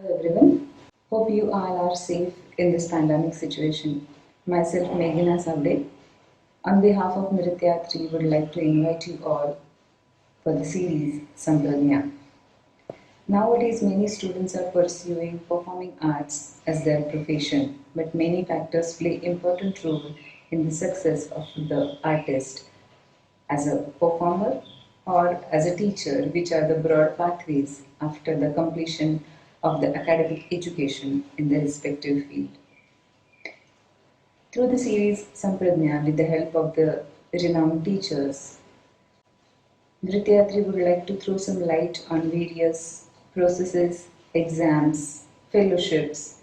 Hello everyone. Hope you all are safe in this pandemic situation. Myself Meghna Savde. On behalf of Nrityatri would like to invite you all for the series Sampradnya. Nowadays many students are pursuing performing arts as their profession, but many factors play important role in the success of the artist as a performer or as a teacher, which are the broad pathways after the completion of the academic education in their respective field. Through the series Sampradnya, with the help of the renowned teachers, Nrityatri would like to throw some light on various processes, exams, fellowships,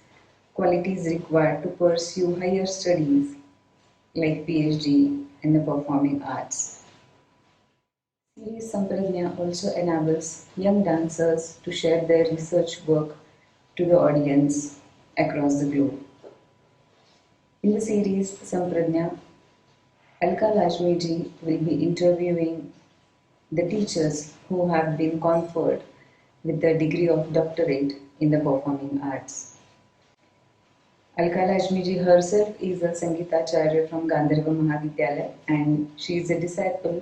qualities required to pursue higher studies like PhD in the performing arts. Series Sampradnya also enables young dancers to share their research work to the audience across the globe. In the series Sampradnya, Alka Lajmiji will be interviewing the teachers who have been conferred with the degree of doctorate in the performing arts. Alka Lajmiji herself is a Sangeetacharya from Gandharva Mahavidyalaya and she is a disciple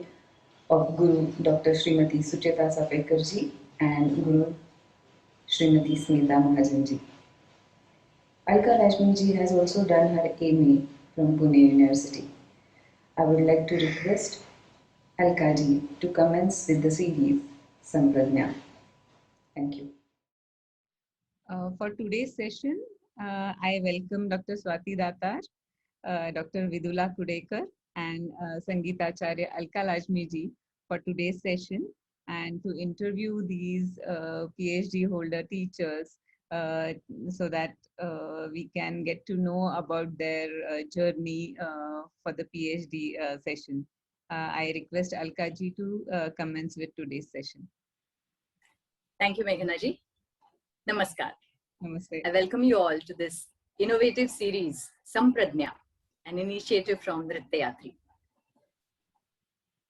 of Guru Dr. Srimati Sucheta Sapekar and Guru Srimati Smita Mahajanji. Alka Lajmiji has also done her MA from Pune University. I would like to request Alkaji to commence with the series Sampradnya. Thank you. For today's session, I welcome Dr. Swati Datar, Dr. Vidula Kudekar, and Sangeetacharya Alka Lajmiji for today's session and to interview these PhD holder teachers so that we can get to know about their journey for the PhD session. I request Alkaji to commence with today's session. Thank you, Meghna ji. Namaskar. Namaste. I welcome you all to this innovative series, Sampradnya, an initiative from Nrityatri.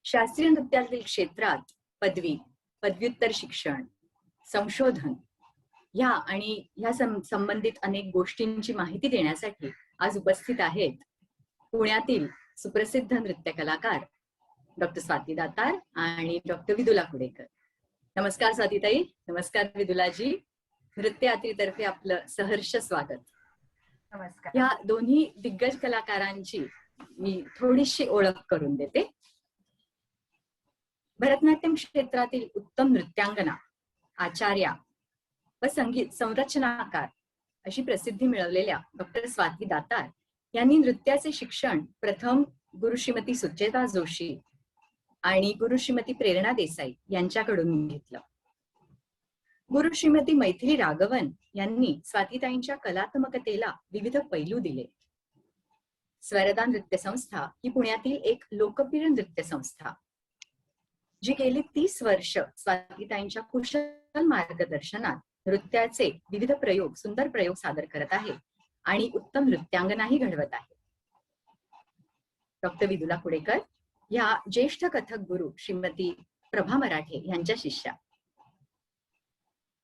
शास्त्रीय नृत्यातील क्षेत्रात पदवी, पदव्युत्तर शिक्षण, संशोधन ह्या आणि ह्या संबंधित अनेक गोष्टींची माहिती देण्यासाठी आज उपस्थित आहेत पुण्यातील सुप्रसिद्ध नृत्य कलाकार डॉक्टर स्वाती दातार आणि डॉक्टर विदुला कुडेकर. नमस्कार स्वातीताई. नमस्कार विदुलाजी. नृत्यात्रीतर्फे आपलं सहर्ष स्वागत. नमस्कार. या दोन्ही दिग्गज कलाकारांची मी थोडीशी ओळख करून देते. भरतनाट्यम क्षेत्रातील उत्तम नृत्यांगना, आचार्या व संगीत संरचनाकार अशी प्रसिद्धी मिळवलेल्या डॉक्टर स्वाती दातार यांनी नृत्याचे शिक्षण प्रथम गुरु श्रीमती सुचेता जोशी आणि गुरु श्रीमती प्रेरणा देसाई यांच्याकडून घेतलं. गुरु श्रीमती मैथिली राघवन यांनी स्वातीताईंच्या कलात्मकतेला विविध पैलू दिले. स्वरदा नृत्य संस्था ही पुण्यातील एक लोकप्रिय नृत्य संस्था जी गेली 30 वर्ष स्वातीताईंच्या कुशल मार्गदर्शनात नृत्याचे विविध प्रयोग, सुंदर प्रयोग सादर करत आहे आणि उत्तम नृत्यांगनाही घडवत आहे. डॉक्टर विदुला कुडेकर या ज्येष्ठ कथक गुरु श्रीमती प्रभा मराठे यांच्या शिष्या.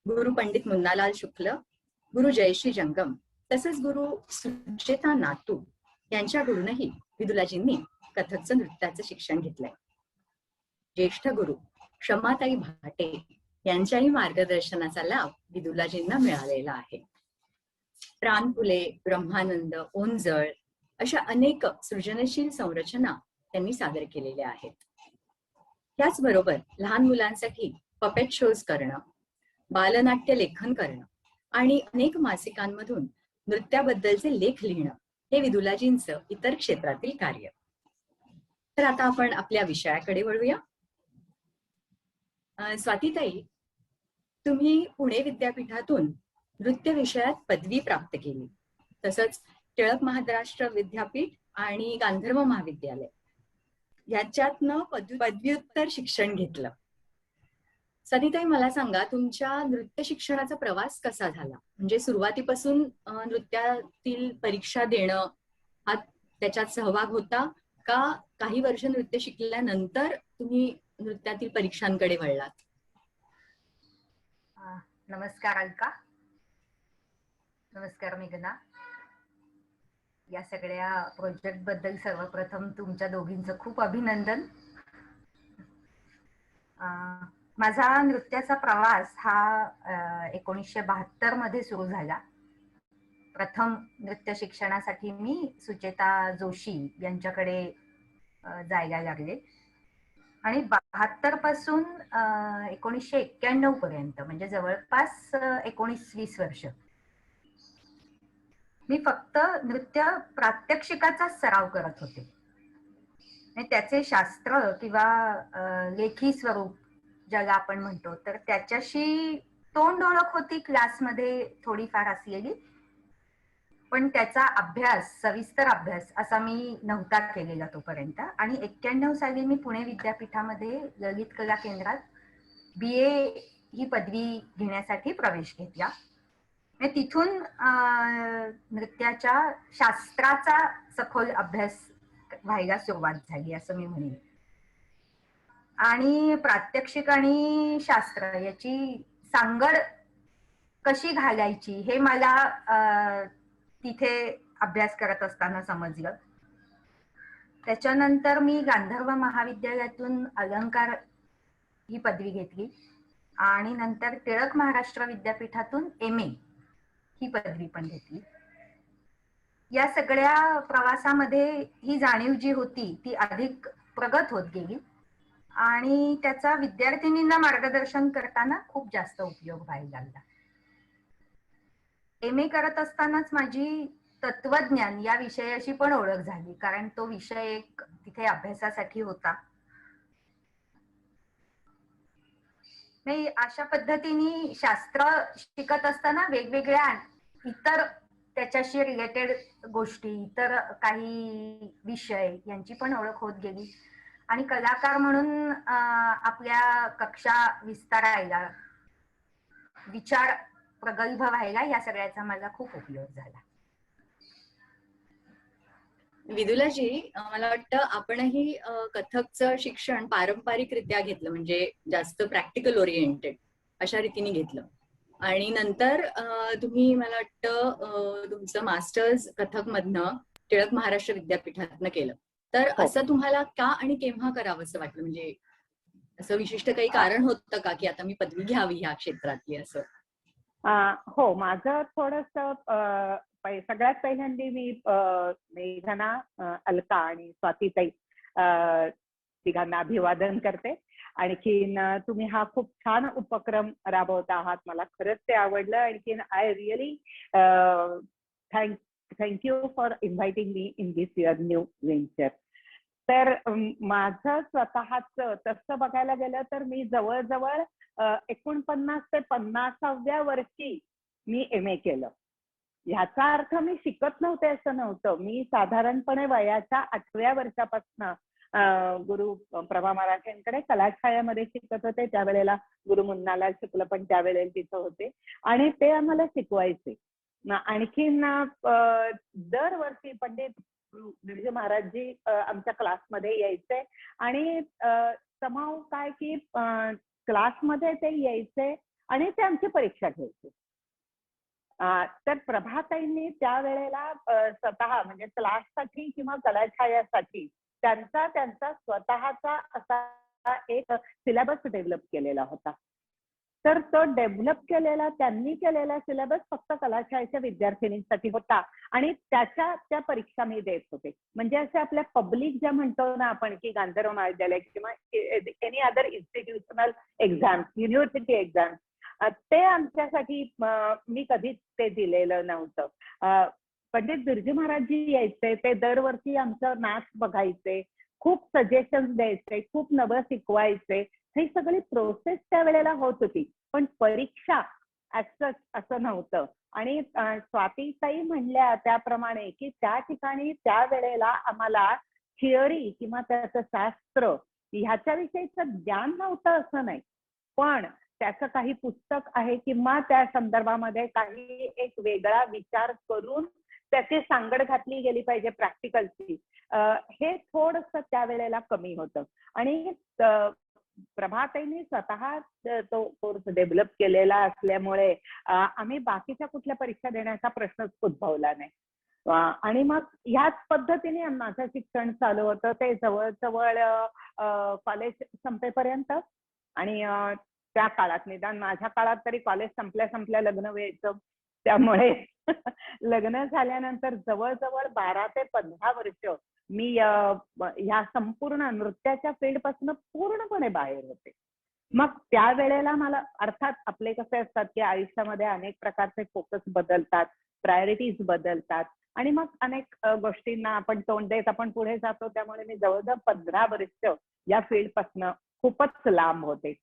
गुरु पंडित मुन्नालाल शुक्ल, गुरु जयश्री जंगम तसेच गुरु सुचेता नातू यांच्याकडूनही विदुलाजींनी कथकचं नृत्याचं शिक्षण घेतलंय. ज्येष्ठ गुरु क्षमाताई भाटे यांच्याही मार्गदर्शनाचा लाभ विदुलाजींना मिळालेला आहे. प्राणफुले, ब्रह्मानंद, ओंजळ अशा अनेक सृजनशील संरचना त्यांनी सादर केलेल्या आहेत. त्याचबरोबर लहान मुलांसाठी पपेट शोज करणं, बालनाट्य लेखन करणं आणि अनेक मासिकांमधून नृत्याबद्दलचे लेख लिहिणं हे विदुलाजींचं इतर क्षेत्रातील कार्य. तर आता आपण आपल्या विषयाकडे वळूया. स्वातीताई, तुम्ही पुणे विद्यापीठातून नृत्य विषयात पदवी प्राप्त केली. तसंच टिळक महाराष्ट्र विद्यापीठ आणि गांधर्व महाविद्यालय याच्यातनं पदव्युत्तर शिक्षण घेतलं. स्वातीताई, मला सांगा, तुमच्या नृत्य शिक्षणाचा प्रवास कसा झाला? म्हणजे सुरुवातीपासून नृत्यातील परीक्षा देणं हा त्याच्यात सहभाग होता का काही वर्ष नृत्य शिकल्यानंतर तुम्ही नृत्यातील परीक्षांकडे वळलात? नमस्कार अलका. नमस्कार मेघना. या सगळ्या प्रोजेक्ट बद्दल सर्वप्रथम तुमच्या दोघींचं खूप अभिनंदन. माझा नृत्याचा प्रवास हा 1972 मध्ये सुरू झाला. प्रथम नृत्य शिक्षणासाठी मी सुचेता जोशी यांच्याकडे जायला लागले आणि 72 पासून 1991 पर्यंत म्हणजे जवळपास 19-20 वर्ष मी फक्त नृत्य प्रात्यक्षिकाचा सराव करत होते. त्याचे शास्त्र किंवा लेखी स्वरूप ज्याला आपण म्हणतो तर त्याच्याशी तोंड ओळख होती क्लासमध्ये थोडीफार असलेली, पण त्याचा अभ्यास सविस्तर अभ्यास असा मी नव्हता केलेला तोपर्यंत. आणि 91 साली मी पुणे विद्यापीठामध्ये ललित कला केंद्रात BA ही पदवी घेण्यासाठी प्रवेश घेतला. तिथून नृत्याच्या शास्त्राचा सखोल अभ्यास व्हायला सुरुवात झाली असं मी म्हणेन. आणि प्रात्यक्षिक आणि शास्त्र याची सांगड कशी घालायची हे मला तिथे अभ्यास करत असताना समजलं. त्याच्यानंतर मी गांधर्व महाविद्यालयातून अलंकार ही पदवी घेतली आणि नंतर टिळक महाराष्ट्र विद्यापीठातून MA ही पदवी पण घेतली. या सगळ्या प्रवासामध्ये ही जाणीव जी होती ती अधिक प्रगत होत गेली आणि त्याचा विद्यार्थिनींना मार्गदर्शन करताना खूप जास्त उपयोग व्हायला लागला. MA करत असतानाच माझी तत्वज्ञान या विषयाशी पण ओळख झाली, कारण तो विषय एक तिथे अभ्यासासाठी होता. नाही, अशा पद्धतीने शास्त्र शिकत असताना वेगवेगळ्या इतर त्याच्याशी रिलेटेड गोष्टी, इतर काही विषय यांची पण ओळख होत गेली आणि कलाकार म्हणून आपल्या कक्षा विस्तारायला, विचार प्रगल्भ व्हायला या सगळ्याचा मला खूप उपयोग झाला. विदुलाजी, मला वाटतं आपणही कथकचं शिक्षण पारंपरिकरित्या घेतलं, म्हणजे जास्त प्रॅक्टिकल ओरिएंटेड अशा रीतीने घेतलं आणि नंतर तुम्ही मला वाटतं तुमचं मास्टर्स कथक मधनं टिळक महाराष्ट्र विद्यापीठातनं केलं. तर असं तुम्हाला का आणि केव्हा करावं असं वाटलं? म्हणजे असं विशिष्ट काही कारण होतं का की आता मी पदवी घ्यावी ह्या क्षेत्रातली असं? हो, माझं थोडंसं सगळ्यात पहिल्यांदा मी मेघना, अलका आणि स्वातीताई तिघांना अभिवादन करते. आणखीन तुम्ही हा खूप छान उपक्रम राबवत आहात, मला खरंच ते आवडलं. आणखीन I really thank you for inviting me in this your new venture. तर माझं स्वतःच तसं बघायला गेलं तर मी जवळजवळ 49 ते 50व्या वर्षी मी MA केलं. ह्याचा अर्थ मी शिकत नव्हते असं नव्हतं. मी साधारणपणे वयाच्या 8व्या वर्षापासून गुरु प्रभा मराठेंकडे कलाछायामध्ये शिकत होते. त्यावेळेला गुरु मुन्नालाल शुक्ल पण त्यावेळेला तिथं होते आणि ते आम्हाला शिकवायचे. आणखीन दरवर्षी पंडित बिरजू महाराजजी आमच्या क्लासमध्ये यायचे आणि समाव काय की क्लासमध्ये ते यायचे आणि ते आमची परीक्षा घ्यायचे. तर प्रभाताईंनी त्यावेळेला स्वतः म्हणजे क्लाससाठी किंवा कलाछायासाठी त्यांचा स्वतःचा असा एक सिलेबस डेव्हलप केलेला होता. तर तो डेव्हलप केलेला त्यांनी केलेला सिलेबस फक्त कलाछायाच्या विद्यार्थिनींसाठी होता आणि त्या परीक्षा मी देत होते. म्हणजे असे आपल्या पब्लिक ज्या म्हणतो ना आपण की गांधर्व महाविद्यालय किंवा any other institutional exams, university exams, ते आमच्यासाठी मी कधीच ते दिलेलं नव्हतं. पंडित बिरजू महाराजजी यायचे, ते दरवर्षी आमचं मॅथ्स बघायचे, खूप सजेशन्स द्यायचे, खूप नवं शिकवायचे. ही सगळी प्रोसेस त्यावेळेला होत होती, पण परीक्षा असं नव्हतं. आणि स्वातीताई म्हणल्या त्याप्रमाणे की त्या ठिकाणी त्यावेळेला आम्हाला थिअरी किंवा त्याचं शास्त्र ह्याच्याविषयीचं ज्ञान नव्हतं असं नाही, पण त्याचं काही पुस्तक आहे किंवा त्या संदर्भामध्ये काही एक वेगळा विचार करून त्याची सांगड घातली गेली पाहिजे प्रॅक्टिकलची, हे थोडंसं त्यावेळेला कमी होतं. आणि प्रभाताईंनी स्वतः तो कोर्स डेव्हलप केलेला असल्यामुळे आम्ही बाकीच्या कुठल्या परीक्षा देण्याचा प्रश्नच उद्भवला नाही. आणि मग ह्याच पद्धतीने माझं शिक्षण चालू होतं. ते जवळजवळ कॉलेज संपेपर्यंत. आणि त्या काळात, निदान माझ्या काळात तरी, कॉलेज संपल्या लग्न व्हायचं. त्यामुळे लग्न झाल्यानंतर जवळजवळ 12 ते 15 वर्ष मी ह्या संपूर्ण नृत्याच्या फील्ड पासून पूर्णपणे बाहेर होते. मग त्यावेळेला मला, अर्थात आपले कसे असतात की आयुष्यामध्ये अनेक प्रकारचे फोकस बदलतात, प्रायोरिटीज बदलतात, आणि मग अनेक गोष्टींना आपण तोंड देत आपण पुढे जातो. त्यामुळे मी जवळजवळ 15 वर्ष या फील्ड पासून खूपच लांब होते.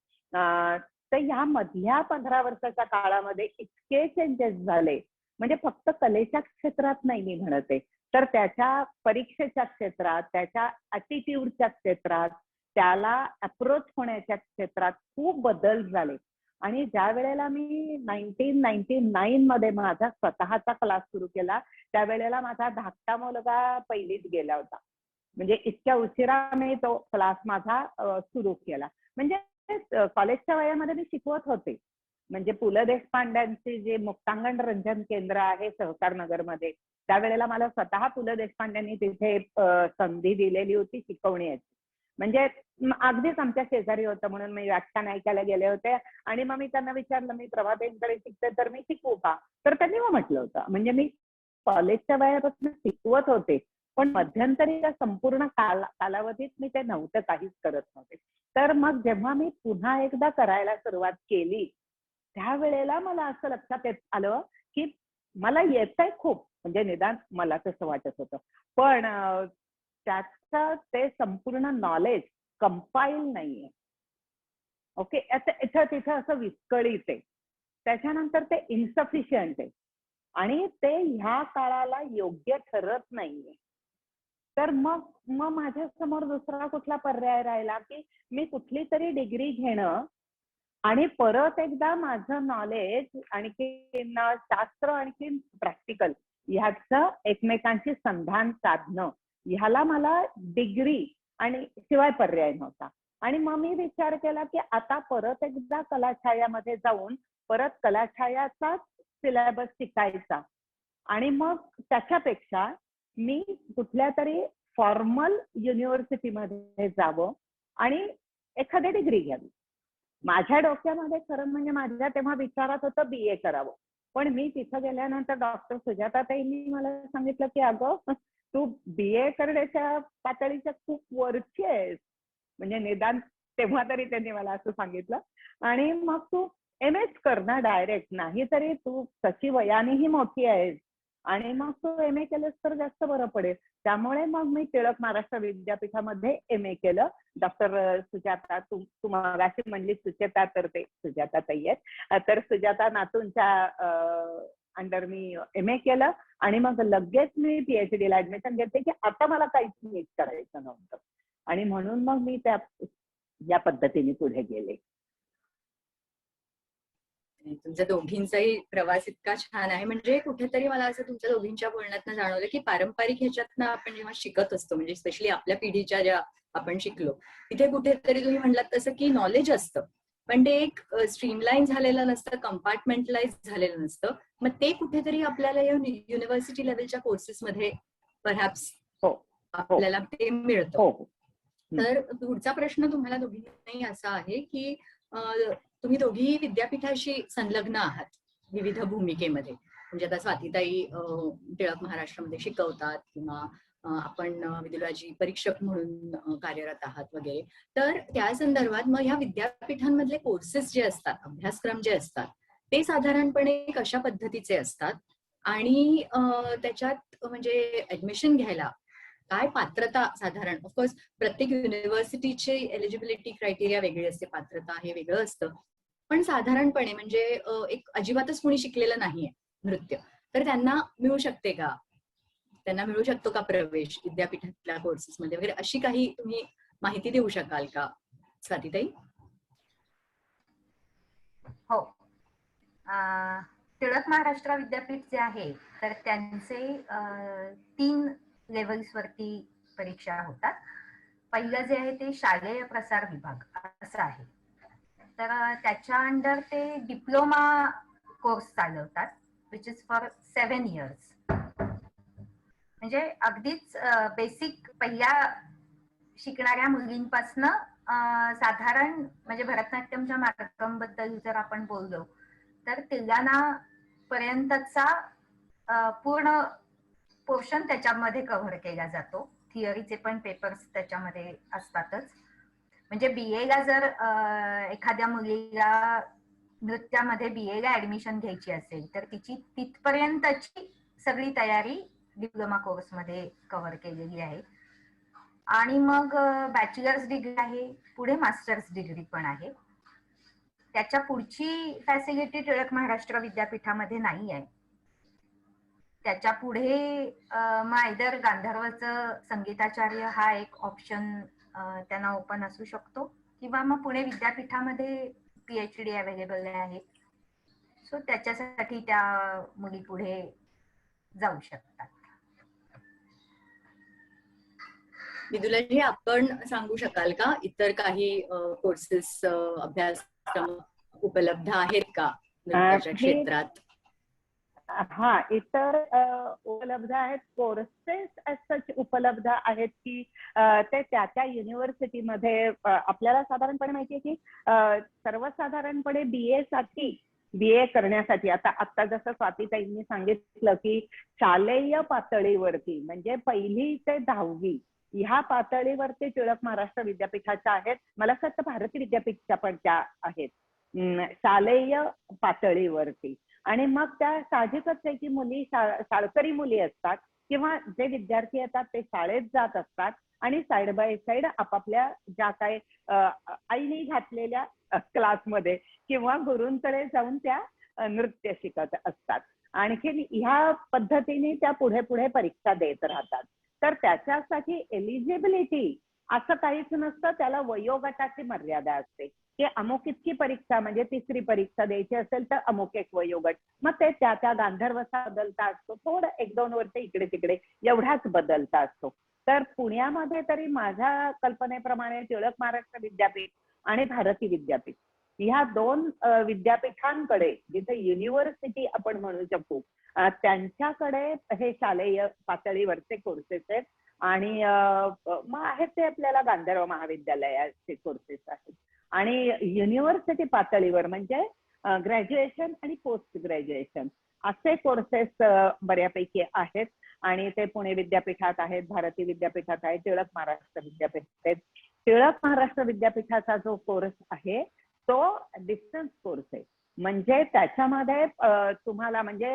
तर ह्या मधल्या 15 वर्षाच्या काळामध्ये इतके चेंजेस झाले, म्हणजे फक्त कलेच्या क्षेत्रात नाही मी म्हणते, तर त्याच्या परीक्षेच्या क्षेत्रात, त्याच्या ऍटिट्यूडच्या क्षेत्रात, त्याला अप्रोच होण्याच्या क्षेत्रात खूप बदल झाले. आणि ज्या वेळेला मी 1999 मध्ये माझा स्वतःचा क्लास सुरू केला, त्यावेळेला माझा धाकटा मुलगा पहिलीत गेला होता. म्हणजे इतक्या उशिरा मी तो क्लास माझा सुरू केला. म्हणजे कॉलेजच्या वयामध्ये मी शिकवत होते. म्हणजे पु ल देशपांड्यांचे जे मुक्तांगण रंजन केंद्र आहे सहकार नगरमध्ये, त्यावेळेला मला स्वतः पु ल देशपांड्यांनी तिथे संधी दिलेली होती शिकवण्याची. म्हणजे अगदीच आमच्या शेजारी होतं, म्हणून मी व्याख्यान ऐकायला गेले होते. आणि मग मी त्यांना विचारलं, मी प्रभाताईंकडे शिकते तर मी शिकवू का? तर त्यांनी मग म्हटलं होतं. म्हणजे मी कॉलेजच्या वयापासून शिकवत होते, पण मध्यंतरी संपूर्ण कालावधीत मी ते नव्हतं, काहीच करत नव्हते. तर मग जेव्हा मी पुन्हा एकदा करायला सुरुवात केली, त्यावेळेला मला असं लक्षात येत आलं की मला येतंय खूप, म्हणजे निदान मला तसं वाटत होतं, पण त्याचं ते संपूर्ण नॉलेज कंपाईल नाहीये. ओके, इथं तिथं असं विस्कळीत आहे. त्याच्यानंतर ते इन्सफिशियंट आहे आणि ते ह्या काळाला योग्य ठरत नाहीये. तर मग माझ्या समोर दुसरा कुठला पर्याय राहिला की मी कुठली तरी डिग्री घेणं आणि परत एकदा माझं नॉलेज आणखी शास्त्र आणखी प्रॅक्टिकल ह्याचं एकमेकांशी संधान साधणं, ह्याला मला डिग्री आणि शिवाय पर्याय नव्हता. आणि मग मी विचार केला की आता परत एकदा कलाछायामध्ये जाऊन परत कलाछायाचाच सिलेबस शिकायचा, आणि मग त्याच्यापेक्षा मी कुठल्या तरी फॉर्मल युनिव्हर्सिटीमध्ये जावं आणि एखादी डिग्री घ्यावी. माझ्या डोक्यामध्ये खरं म्हणजे माझ्या तेव्हा विचारात होतं BA करावं, पण मी तिथं गेल्यानंतर डॉक्टर सुजाताताईंनी मला सांगितलं की अगं तू BA करण्याच्या पातळीच्या खूप वरची आहेस, म्हणजे निदान तेव्हा तरी त्यांनी मला असं सांगितलं. आणि मग तू MAच कर ना डायरेक्ट, नाही तरी तू तशी वयानेही मोठी आहेस आणि मग तू MA केलंस तर जास्त बरं पडेल. त्यामुळे मग मी टिळक महाराष्ट्र विद्यापीठामध्ये MA केलं. डॉक्टर सुजाता, तू मगाशी म्हणली सुचेता, तर ते सुजाताताई आहेत, तर सुजाता नातूंच्या अंडर मी MA केलं. आणि मग लगेच मी PhD ला ऍडमिशन घेतली की आता मला काहीच नीट करायचं नव्हतं, आणि म्हणून मग मी या पद्धतीने पुढे गेले. तुमच्या दोघींचाही प्रवास इतका छान आहे. म्हणजे कुठेतरी मला असं तुमच्या दोघींच्या बोलण्यातनं जाणवलं की पारंपरिक ह्याच्यातनं आपण जेव्हा शिकत असतो, म्हणजे स्पेशली आपल्या पिढीच्या ज्या आपण शिकलो, तिथे कुठेतरी तुम्ही म्हणलात तसं की नॉलेज असतं, पण ते एक स्ट्रीमलाईन झालेलं नसतं, कंपार्टमेंटलाइज झालेलं नसतं. मग ते कुठेतरी आपल्याला या युनिव्हर्सिटी लेवलच्या कोर्सेसमध्ये परहॅप्स आपल्याला ते मिळतं. तर पुढचा प्रश्न तुम्हाला दोघींनाही असा आहे की तुम्ही दोघी विद्यापीठाशी संलग्न आहात विविध भूमिकेमध्ये. म्हणजे आता स्वातीताई टिळक महाराष्ट्रामध्ये शिकवतात, किंवा आपण विदुलाजी परीक्षक म्हणून कार्यरत आहात वगैरे. तर त्या संदर्भात मग ह्या विद्यापीठांमधले कोर्सेस जे असतात, अभ्यासक्रम जे असतात, ते साधारणपणे कशा पद्धतीचे असतात, आणि त्याच्यात म्हणजे ऍडमिशन घ्यायला काय पात्रता साधारण, ऑफकोर्स प्रत्येक युनिव्हर्सिटीची एलिजिबिलिटी क्रायटेरिया वेगळी असते, पात्रता हे वेगळं असतं, पण साधारणपणे म्हणजे एक अजिबातच कोणी शिकलेलं नाहीये नृत्य, तर त्यांना मिळू शकते का, त्यांना मिळू शकतो का प्रवेश विद्यापीठातल्या कोर्सेसमध्ये वगैरे, अशी काही तुम्ही माहिती देऊ शकाल का स्वातीताई? हो, टिळक महाराष्ट्र विद्यापीठ जे आहे तर त्यांचे 3 लेवल्स वरती परीक्षा होतात. पहिलं जे आहे ते शालेय प्रसार विभाग असं आहे. तर त्याच्या अंडर ते डिप्लोमा कोर्स चालवतात, विच इज फॉर 7 years. म्हणजे अगदीच बेसिक पहिल्या शिकणाऱ्या मुलींपासनं साधारण म्हणजे भरतनाट्यमच्या मार्गम बद्दल जर आपण बोललो तर तिल्लाना पर्यंतचा पूर्ण पोर्शन त्याच्यामध्ये कव्हर केला जातो. थिअरीचे पण पेपर्स त्याच्यामध्ये असतातच. म्हणजे BA ला जर एखाद्या मुलीला नृत्यामध्ये BA ला ऍडमिशन घ्यायची असेल तर तिची तिथपर्यंतची सगळी तयारी डिप्लोमा कोर्स मध्ये कव्हर केलेली आहे. आणि मग बॅचलर्स डिग्री आहे, पुढे मास्टर्स डिग्री पण आहे. त्याच्या पुढची फॅसिलिटी टिळक महाराष्ट्र विद्यापीठामध्ये नाही आहे. त्याच्या पुढे मग आयदर गांधर्वचं संगीताचार्य हा एक ऑप्शन त्यांना ओपन असू शकतो, किंवा मग पुणे विद्यापीठामध्ये PhD अवेलेबल आहे. सो त्याच्यासाठी त्या मुली पुढे जाऊ शकतात. विदुलाजी, आपण सांगू शकाल का इतर काही कोर्सेस अभ्यासक्रम उपलब्ध आहेत का नृत्याच्या क्षेत्रात? हा, इतर उपलब्ध आहेत, कोर्सेस सच उपलब्ध आहेत की ते त्या युनिव्हर्सिटीमध्ये आपल्याला साधारणपणे माहितीये की सर्वसाधारणपणे BA करण्यासाठी आता जसं स्वातीताईंनी सांगितलं की शालेय पातळीवरती म्हणजे 1ली ते 10वी ह्या पातळीवरती टिळक महाराष्ट्र विद्यापीठाच्या आहेत. मला असं वाटतं भारती विद्यापीठच्या पण त्या आहेत शालेय पातळीवरती. आणि मग त्या साहजिकच आहे की मुली शाळकरी मुली असतात किंवा जे विद्यार्थी येतात ते शाळेत जात असतात आणि साइड बाय साइड आपापल्या ज्या काही आईने घातलेल्या क्लासमध्ये किंवा गुरूंकडे जाऊन त्या नृत्य शिकत असतात. आणखी ह्या पद्धतीने त्या पुढे पुढे परीक्षा देत राहतात. तर त्याच्यासाठी एलिजिबिलिटी असं काहीच नसतं, त्याला वयोगटाची मर्यादा असते की अमुक इतकी परीक्षा म्हणजे 3री परीक्षा द्यायची असेल तर अमुक एक वयोगट, मग ते त्या गांधर्वचा बदलता असतो, थोडं 1-2 वर्ष इकडे तिकडे एवढाच बदलता असतो. तर पुण्यामध्ये तरी माझ्या कल्पनेप्रमाणे टिळक महाराष्ट्र विद्यापीठ आणि भारती विद्यापीठ ह्या 2 विद्यापीठांकडे जिथे युनिव्हर्सिटी आपण म्हणू शकू त्यांच्याकडे हे शालेय पातळीवरचे कोर्सेस आहेत. आणि मग आहेत ते आपल्याला गांधर्व महाविद्यालयाचे कोर्सेस आहेत. आणि युनिव्हर्सिटी पातळीवर म्हणजे ग्रॅज्युएशन आणि पोस्ट ग्रॅज्युएशन असे कोर्सेस बऱ्यापैकी आहेत. आणि ते पुणे विद्यापीठात आहेत, भारती विद्यापीठात आहेत, टिळक महाराष्ट्र विद्यापीठात आहेत. टिळक महाराष्ट्र विद्यापीठाचा जो कोर्स आहे तो डिस्टन्स कोर्स आहे. म्हणजे त्याच्यामध्ये तुम्हाला म्हणजे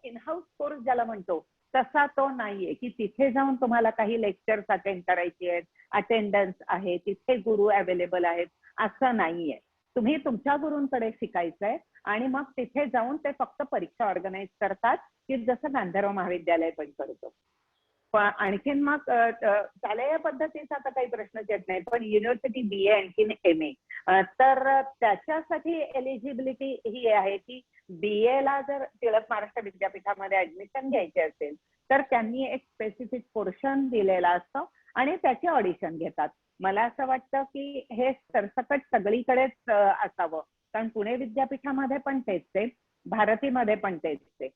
इन हाऊस कोर्स ज्याला म्हणतो तसा तो नाहीये की तिथे जाऊन तुम्हाला काही लेक्चर्स अटेंड करायचे आहेत, अटेंडन्स आहे, तिथे गुरु अवेलेबल आहेत, असं नाहीये. तुम्ही तुमच्या गुरूंकडे शिकायचंय आणि मग तिथे जाऊन ते फक्त परीक्षा ऑर्गनाईज करतात की जसं गांधर्व महाविद्यालय पण करतो. आणखीन मग शालेय पद्धतीचा आता काही प्रश्नच येत नाही, पण युनिव्हर्सिटी BA आणखीन MA तर त्याच्यासाठी एलिजिबिलिटी ही आहे की BA ला जर टिळक महाराष्ट्र विद्यापीठामध्ये ऍडमिशन घ्यायचे असेल तर त्यांनी एक स्पेसिफिक पोर्शन दिलेला असतो आणि त्याचे ऑडिशन घेतात. मला असं वाटतं की हे सरसकट सगळीकडेच असावं, कारण पुणे विद्यापीठामध्ये पण तेच आहे, भारतीमध्ये पण तेच आहे.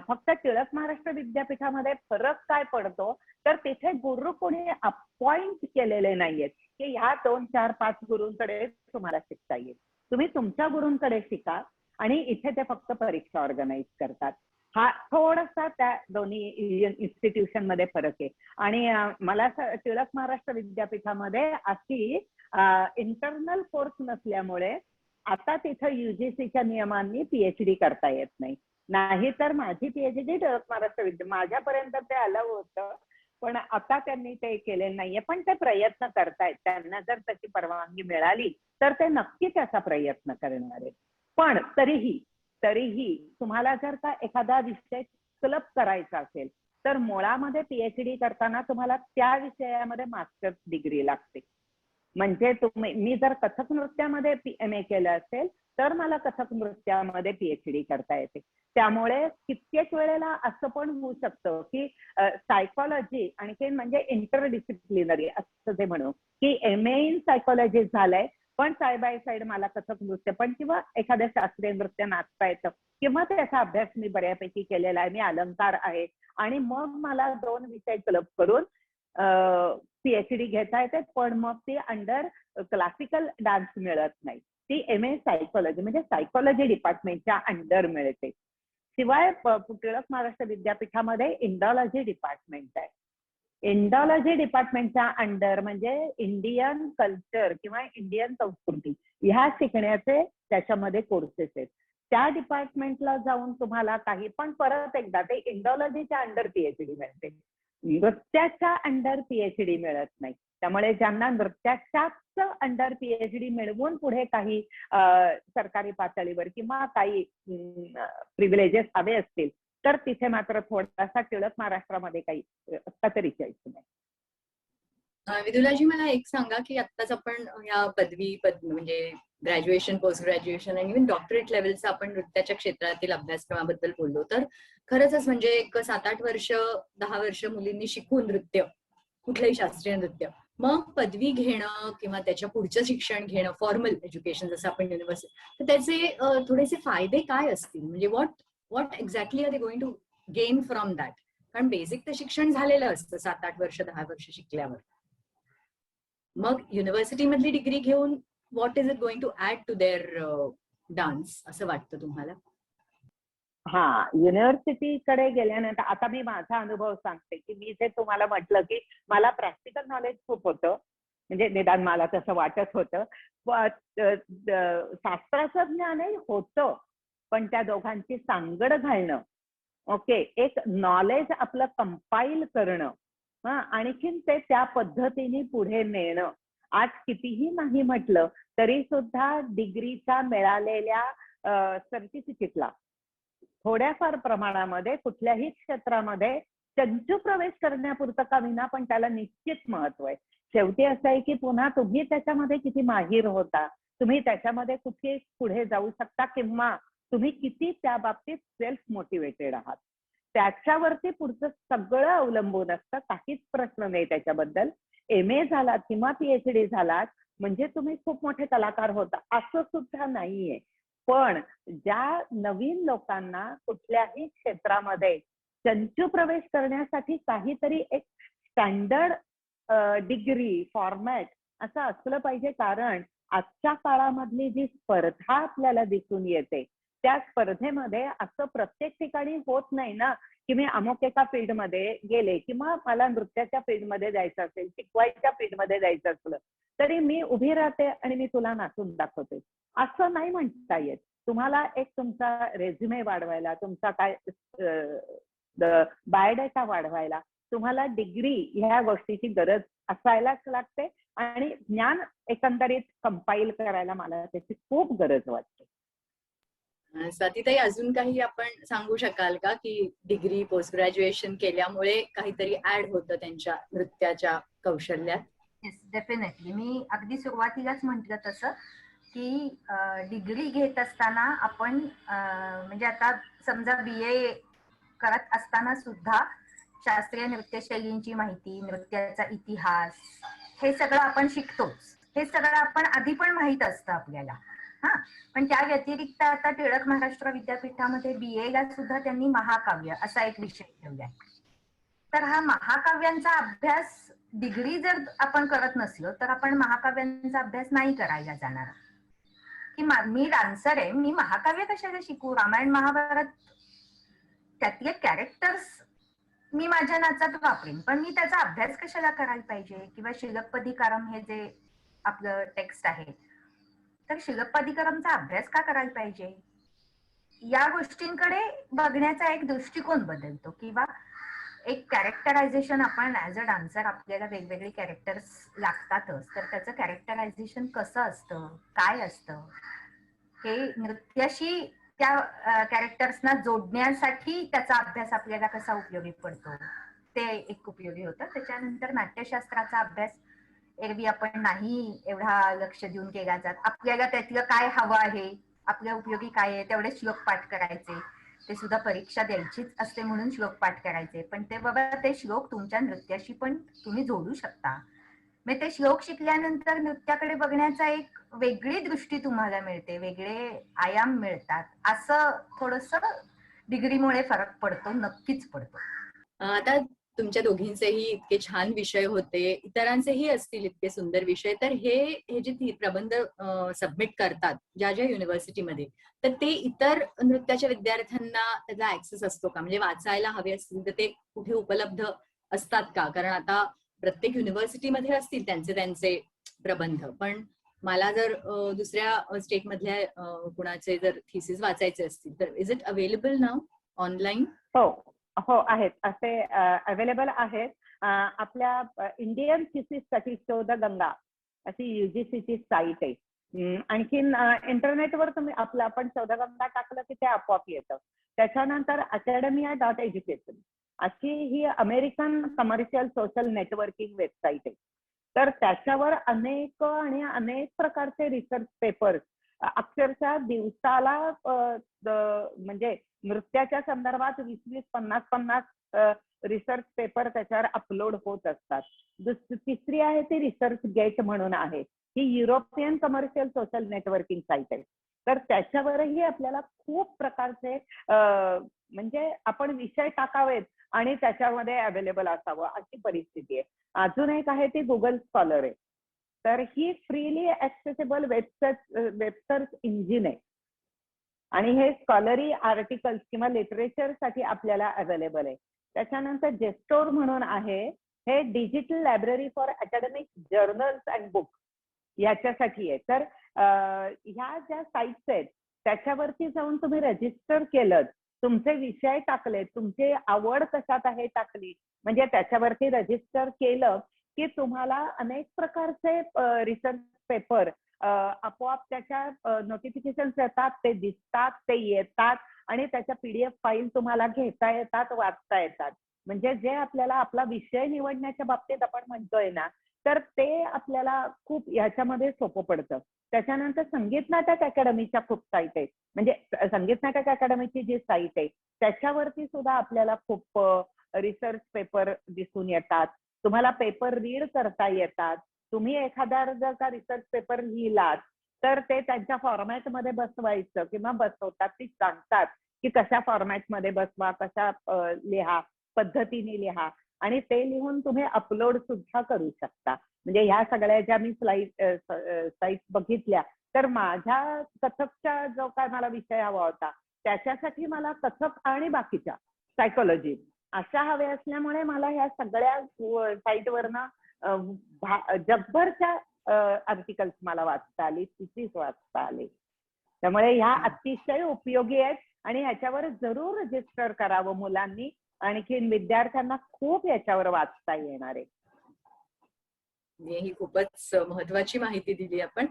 फक्त टिळक महाराष्ट्र विद्यापीठामध्ये फरक काय पडतो तर तिथे गुरु कोणी अपॉइंट केलेले नाहीयेत की ह्या 2, 4, 5 गुरूंकडे तुम्हाला शिकता येईल. तुम्ही तुमच्या गुरूंकडे शिका आणि इथे ते फक्त परीक्षा ऑर्गनाईज करतात. हा थोडासा त्या दोन्ही इन्स्टिट्यूशन मध्ये फरक आहे. आणि मला टिळक महाराष्ट्र विद्यापीठामध्ये अशी इंटरनल कोर्स नसल्यामुळे आता तिथं UGCच्या नियमांनी PhD करता येत नाही. नाहीतर माझी PhD टिळक महाराष्ट्र माझ्यापर्यंत ते आलं होतं, पण आता त्यांनी ते केलेलं नाहीये. पण ते प्रयत्न करतायत, त्यांना जर त्याची परवानगी मिळाली तर ते नक्की त्याचा प्रयत्न करणार आहेत. पण तरीही तुम्हाला जर का एखादा विषय क्लब करायचा असेल तर मुळामध्ये PhD करताना तुम्हाला त्या विषयामध्ये मास्टर्स डिग्री लागते. म्हणजे मी जर कथक नृत्यामध्ये MA केलं असेल तर मला कथक नृत्यामध्ये PhD करता येते. त्यामुळे कित्येक वेळेला असं पण होऊ शकतं की सायकोलॉजी आणखी म्हणजे इंटरडिसिप्लिनरी असं जे म्हणू की MA इन सायकोलॉजी झालंय, पण साइड बाय साइड मला कथक नृत्य पण किंवा एखाद्या शास्त्रीय नृत्य नाचता येतं किंवा त्याचा अभ्यास मी बऱ्यापैकी केलेला आहे, मी अलंकार आहे, आणि मग मला 2 विषय क्लब करून PhD घेता येते, पण मग ती अंडर क्लासिकल डान्स मिळत नाही, ती MA सायकोलॉजी म्हणजे सायकोलॉजी डिपार्टमेंटच्या अंडर मिळते. शिवाय टिळक महाराष्ट्र विद्यापीठामध्ये इंडॉलॉजी डिपार्टमेंट आहे. इंडॉलॉजी डिपार्टमेंटच्या अंडर म्हणजे इंडियन कल्चर किंवा इंडियन संस्कृती ह्या शिकण्याचे त्याच्यामध्ये कोर्सेस आहेत. त्या डिपार्टमेंटला जाऊन तुम्हाला काही पण परत एकदा ते इंडॉलॉजीच्या अंडर PhD मिळते, नृत्याच्या अंडर PhD मिळत नाही. त्यामुळे ज्यांना नृत्याच्याच अंडर PhD मिळवून पुढे काही सरकारी पातळीवर किंवा काही प्रिव्हिलेजेस हवे असतील तर तिथे मात्र थोडासा टिळक महाराष्ट्रामध्ये काही असता तरी जायचं नाही. विदुलाजी, मला एक सांगा की आत्ताच आपण या म्हणजे ग्रॅज्युएशन, पोस्ट ग्रॅज्युएशन आणि इव्हन डॉक्टरेट लेवलचा आपण नृत्याच्या क्षेत्रातील अभ्यासक्रमाबद्दल बोललो, तर खरंच म्हणजे एक 7-8 वर्ष 10 वर्ष मुलींनी शिकून नृत्य, कुठलंही शास्त्रीय नृत्य, मग पदवी घेणं किंवा त्याच्या पुढचं शिक्षण घेणं, फॉर्मल एज्युकेशन जसं आपण युनिव्हर्सिटी, तर त्याचे थोडेसे फायदे काय असतील? म्हणजे what exactly are they going to gain from that? कारण बेसिक तर शिक्षण झालेलं असतं 7-8 वर्ष 10 वर्ष शिकल्यावर, मग युनिव्हर्सिटी मधली डिग्री घेऊन what is it going to add to their dance असं वाटतं तुम्हाला? हा, युनिव्हर्सिटीकडे गेल्यानंतर आता मी माझा अनुभव सांगते की मी जे तुम्हाला म्हटलं की मला प्रॅक्टिकल नॉलेज खूप होतं, म्हणजे निदान मला तसं वाटत होतं, शास्त्राचं ज्ञानही होतं, पण त्या दोघांची सांगड घालणं, ओके, एक नॉलेज आपलं कंपाईल करणं, आणखीन ते त्या पद्धतीने पुढे नेणं, आज कितीही नाही म्हटलं तरी सुद्धा डिग्रीच्या मिळालेल्या सर्टिफिकेटला थोड्याफार प्रमाणामध्ये कुठल्याही क्षेत्रामध्ये चंचू प्रवेश करण्यापुरतं का विना पण त्याला निश्चित महत्व आहे. शेवटी असं आहे की पुन्हा तुम्ही त्याच्यामध्ये किती माहीर होता, तुम्ही त्याच्यामध्ये कुठे पुढे जाऊ शकता किंवा तुम्ही किती त्या बाबतीत सेल्फ मोटिवेटेड आहात त्याच्यावरती पुढचं सगळं अवलंबून असतं. काहीच प्रश्न नाही त्याच्याबद्दल. MA झालात किंवा PhD झालात म्हणजे तुम्ही खूप मोठे कलाकार होता असं सुद्धा नाहीये. पण ज्या नवीन लोकांना कुठल्याही क्षेत्रामध्ये चंचू प्रवेश करण्यासाठी काहीतरी एक स्टँडर्ड डिग्री फॉर्मॅट असं असलं पाहिजे, कारण आजच्या काळामधली जी स्पर्धा आपल्याला दिसून येते त्या स्पर्धेमध्ये असं प्रत्येक ठिकाणी होत नाही ना की मी अमुक एका फील्डमध्ये गेले किंवा मला नृत्याच्या फील्डमध्ये जायचं असेल, शिकवायच्या फील्डमध्ये जायचं असलं तरी मी उभी राहते आणि मी तुला नाचून दाखवते असं नाही म्हणता येत. तुम्हाला एक तुमचा रेझ्युमे वाढवायला, तुमचा काय बायोडेटा वाढवायला तुम्हाला डिग्री ह्या गोष्टीची गरज असायलाच लागते आणि ज्ञान एकंदरीत कंपाईल करायला मला त्याची खूप गरज वाटते. स्वातीताई, अजून काही आपण सांगू शकाल का की डिग्री पोस्ट ग्रॅज्युएशन केल्यामुळे काहीतरी ऍड होतं त्यांच्या नृत्याच्या कौशल्यात? Yes, definitely. मी अगदी सुरुवातीलाच म्हटलं तसं की डिग्री घेत असताना आपण म्हणजे आता समजा BA करत असताना सुद्धा शास्त्रीय नृत्यशैलींची माहिती, नृत्याचा इतिहास हे सगळं आपण शिकतोच. हे सगळं आपण आधी पण माहित असतं आपल्याला. पण त्या व्यतिरिक्त आता टिळक महाराष्ट्र विद्यापीठामध्ये BA ला सुद्धा त्यांनी महाकाव्य असा एक विषय ठेवलाय. तर हा महाकाव्यांचा अभ्यास डिग्री जर आपण करत नसलो तर आपण महाकाव्यांचा अभ्यास नाही करायला जाणार. की मी डान्सर आहे, मी महाकाव्य कशाला शिकू? रामायण महाभारत त्यातले कॅरेक्टर्स मी माझ्या नाचात वापरेन, पण मी त्याचा अभ्यास कशाला करायला पाहिजे? किंवा शिलप्पदिकारम हे जे आपलं टेक्स्ट आहे तर शिलप्पदिकारमचा अभ्यास का करायला पाहिजे? या गोष्टींकडे बघण्याचा एक दृष्टिकोन बदलतो. किंवा एक कॅरेक्टरायझेशन, आपण ऍज अ डान्सर आपल्याला वेगवेगळे कॅरेक्टर्स लागतातच, तर त्याचं कॅरेक्टरायझेशन कसं असतं, काय असतं, हे नृत्याशी त्या कॅरेक्टर्सना जोडण्यासाठी त्याचा अभ्यास आपल्याला कसा उपयोगी पडतो ते एक उपयोगी होतं. त्याच्यानंतर नाट्यशास्त्राचा अभ्यास एरवी आपण नाही एवढा लक्ष देऊन केला जात. आपल्याला त्यातलं काय हवं आहे, आपल्या उपयोगी काय आहे तेवढे श्लोक पाठ करायचे. ते सुद्धा परीक्षा द्यायचीच असते म्हणून श्लोक पाठ करायचे. पण ते बाबा ते श्लोक तुमच्या नृत्याशी पण तुम्ही जोडू शकता. मग ते श्लोक शिकल्यानंतर नृत्याकडे बघण्याचा एक वेगळी दृष्टी तुम्हाला मिळते, वेगळे आयाम मिळतात. असं थोडंसं डिग्रीमुळे फरक पडतो, नक्कीच पडतो. आता तुमच्या दोघींचेही इतके छान विषय होते, इतरांचेही असतील इतके सुंदर विषय. तर हे जे प्रबंध सबमिट करतात ज्या युनिव्हर्सिटीमध्ये, तर ते इतर नृत्याच्या विद्यार्थ्यांना त्याचा ऍक्सेस असतो का? म्हणजे वाचायला हवे असतील तर ते कुठे उपलब्ध असतात का? कारण आता प्रत्येक युनिव्हर्सिटीमध्ये असतील त्यांचे प्रबंध, पण मला जर दुसऱ्या स्टेटमधल्या कुणाचे जर थिसिस वाचायचे असतील तर is it available now online? हो हो, आहेत, असे अवेलेबल आहेत. आपल्या इंडियन थिसिस साठी शोधगंगा अशी UGCची साईट आहे. आणखीन इंटरनेटवर तुम्ही आपण शोधगंगा टाकलं की ते आपोआप येतं. त्याच्यानंतर academia.education अशी ही American commercial social networking website आहे. तर त्याच्यावर अनेक प्रकारचे रिसर्च पेपर्स अक्षरशः दिवसाला म्हणजे नृत्याच्या संदर्भात 20-20, 50-50 रिसर्च पेपर त्याच्यावर अपलोड होत असतात. तिसरी आहे ती रिसर्च गेट म्हणून आहे. ही European commercial social networking site आहे. तर त्याच्यावरही आपल्याला खूप प्रकारचे म्हणजे आपण विषय टाकावेत आणि त्याच्यामध्ये अवेलेबल असावं अशी परिस्थिती आहे. अजून एक आहे ती गुगल स्कॉलर आहे. तर ही फ्रीली ऍक्सेसिबल वेबसर्च इंजिन आहे आणि हे स्कॉलरी आर्टिकल्स किंवा लिटरेचर साठी आपल्याला अवेलेबल आहे. त्याच्यानंतर जेस्टोर म्हणून आहे, हे digital library for academic journals and book याच्यासाठी आहे. तर ह्या ज्या साईट्स आहेत त्याच्यावरती जाऊन तुम्ही रजिस्टर केलं, तुमचे विषय टाकले, तुमची आवड कशात आहे टाकली, म्हणजे त्याच्यावरती रजिस्टर केलं की तुम्हाला अनेक प्रकारचे रिसर्च पेपर आपोआप त्याच्या नोटिफिकेशन येतात, ते दिसतात, ते येतात आणि त्याच्या PDF फाईल तुम्हाला घेता येतात, वाचता येतात. म्हणजे जे आपल्याला आपला विषय निवडण्याच्या बाबतीत आपण म्हणतोय ना, तर ते आपल्याला खूप याच्यामध्ये सोपं पडतं. त्याच्यानंतर संगीत नाटक अकॅडमीच्या खूप साईट आहे. म्हणजे संगीत नाटक अकॅडमीची जी साईट आहे त्याच्यावरती सुद्धा आपल्याला खूप रिसर्च पेपर दिसून येतात. तुम्हाला पेपर रीड करता येतात. तुम्ही एखादा जर का रिसर्च पेपर लिहिलात तर ते त्यांच्या फॉर्मॅटमध्ये बसवायचं किंवा बसवतात, ती सांगतात की कशा फॉर्मॅटमध्ये बसवा, कशा लिहा, पद्धतीने लिहा आणि ते लिहून तुम्ही अपलोड सुद्धा करू शकता. म्हणजे ह्या सगळ्या ज्या मी साईट बघितल्या, तर माझ्या कथकचा जो काय मला विषय हवा होता त्याच्यासाठी मला कथक आणि बाकीच्या सायकोलॉजी अशा हव्या असल्यामुळे मला ह्या सगळ्या साईटवरनं जगभरच्या आर्टिकल्स मला वाचता आली, थिसिस वाचता आली. त्यामुळे ह्या अतिशय उपयोगी आहेत आणि ह्याच्यावर जरूर रजिस्टर करावं मुलांनी. आणखीन विद्यार्थ्यांना खूप याच्यावर वाचता येणार आहे. ही खूपच महत्वाची माहिती दिली आपण.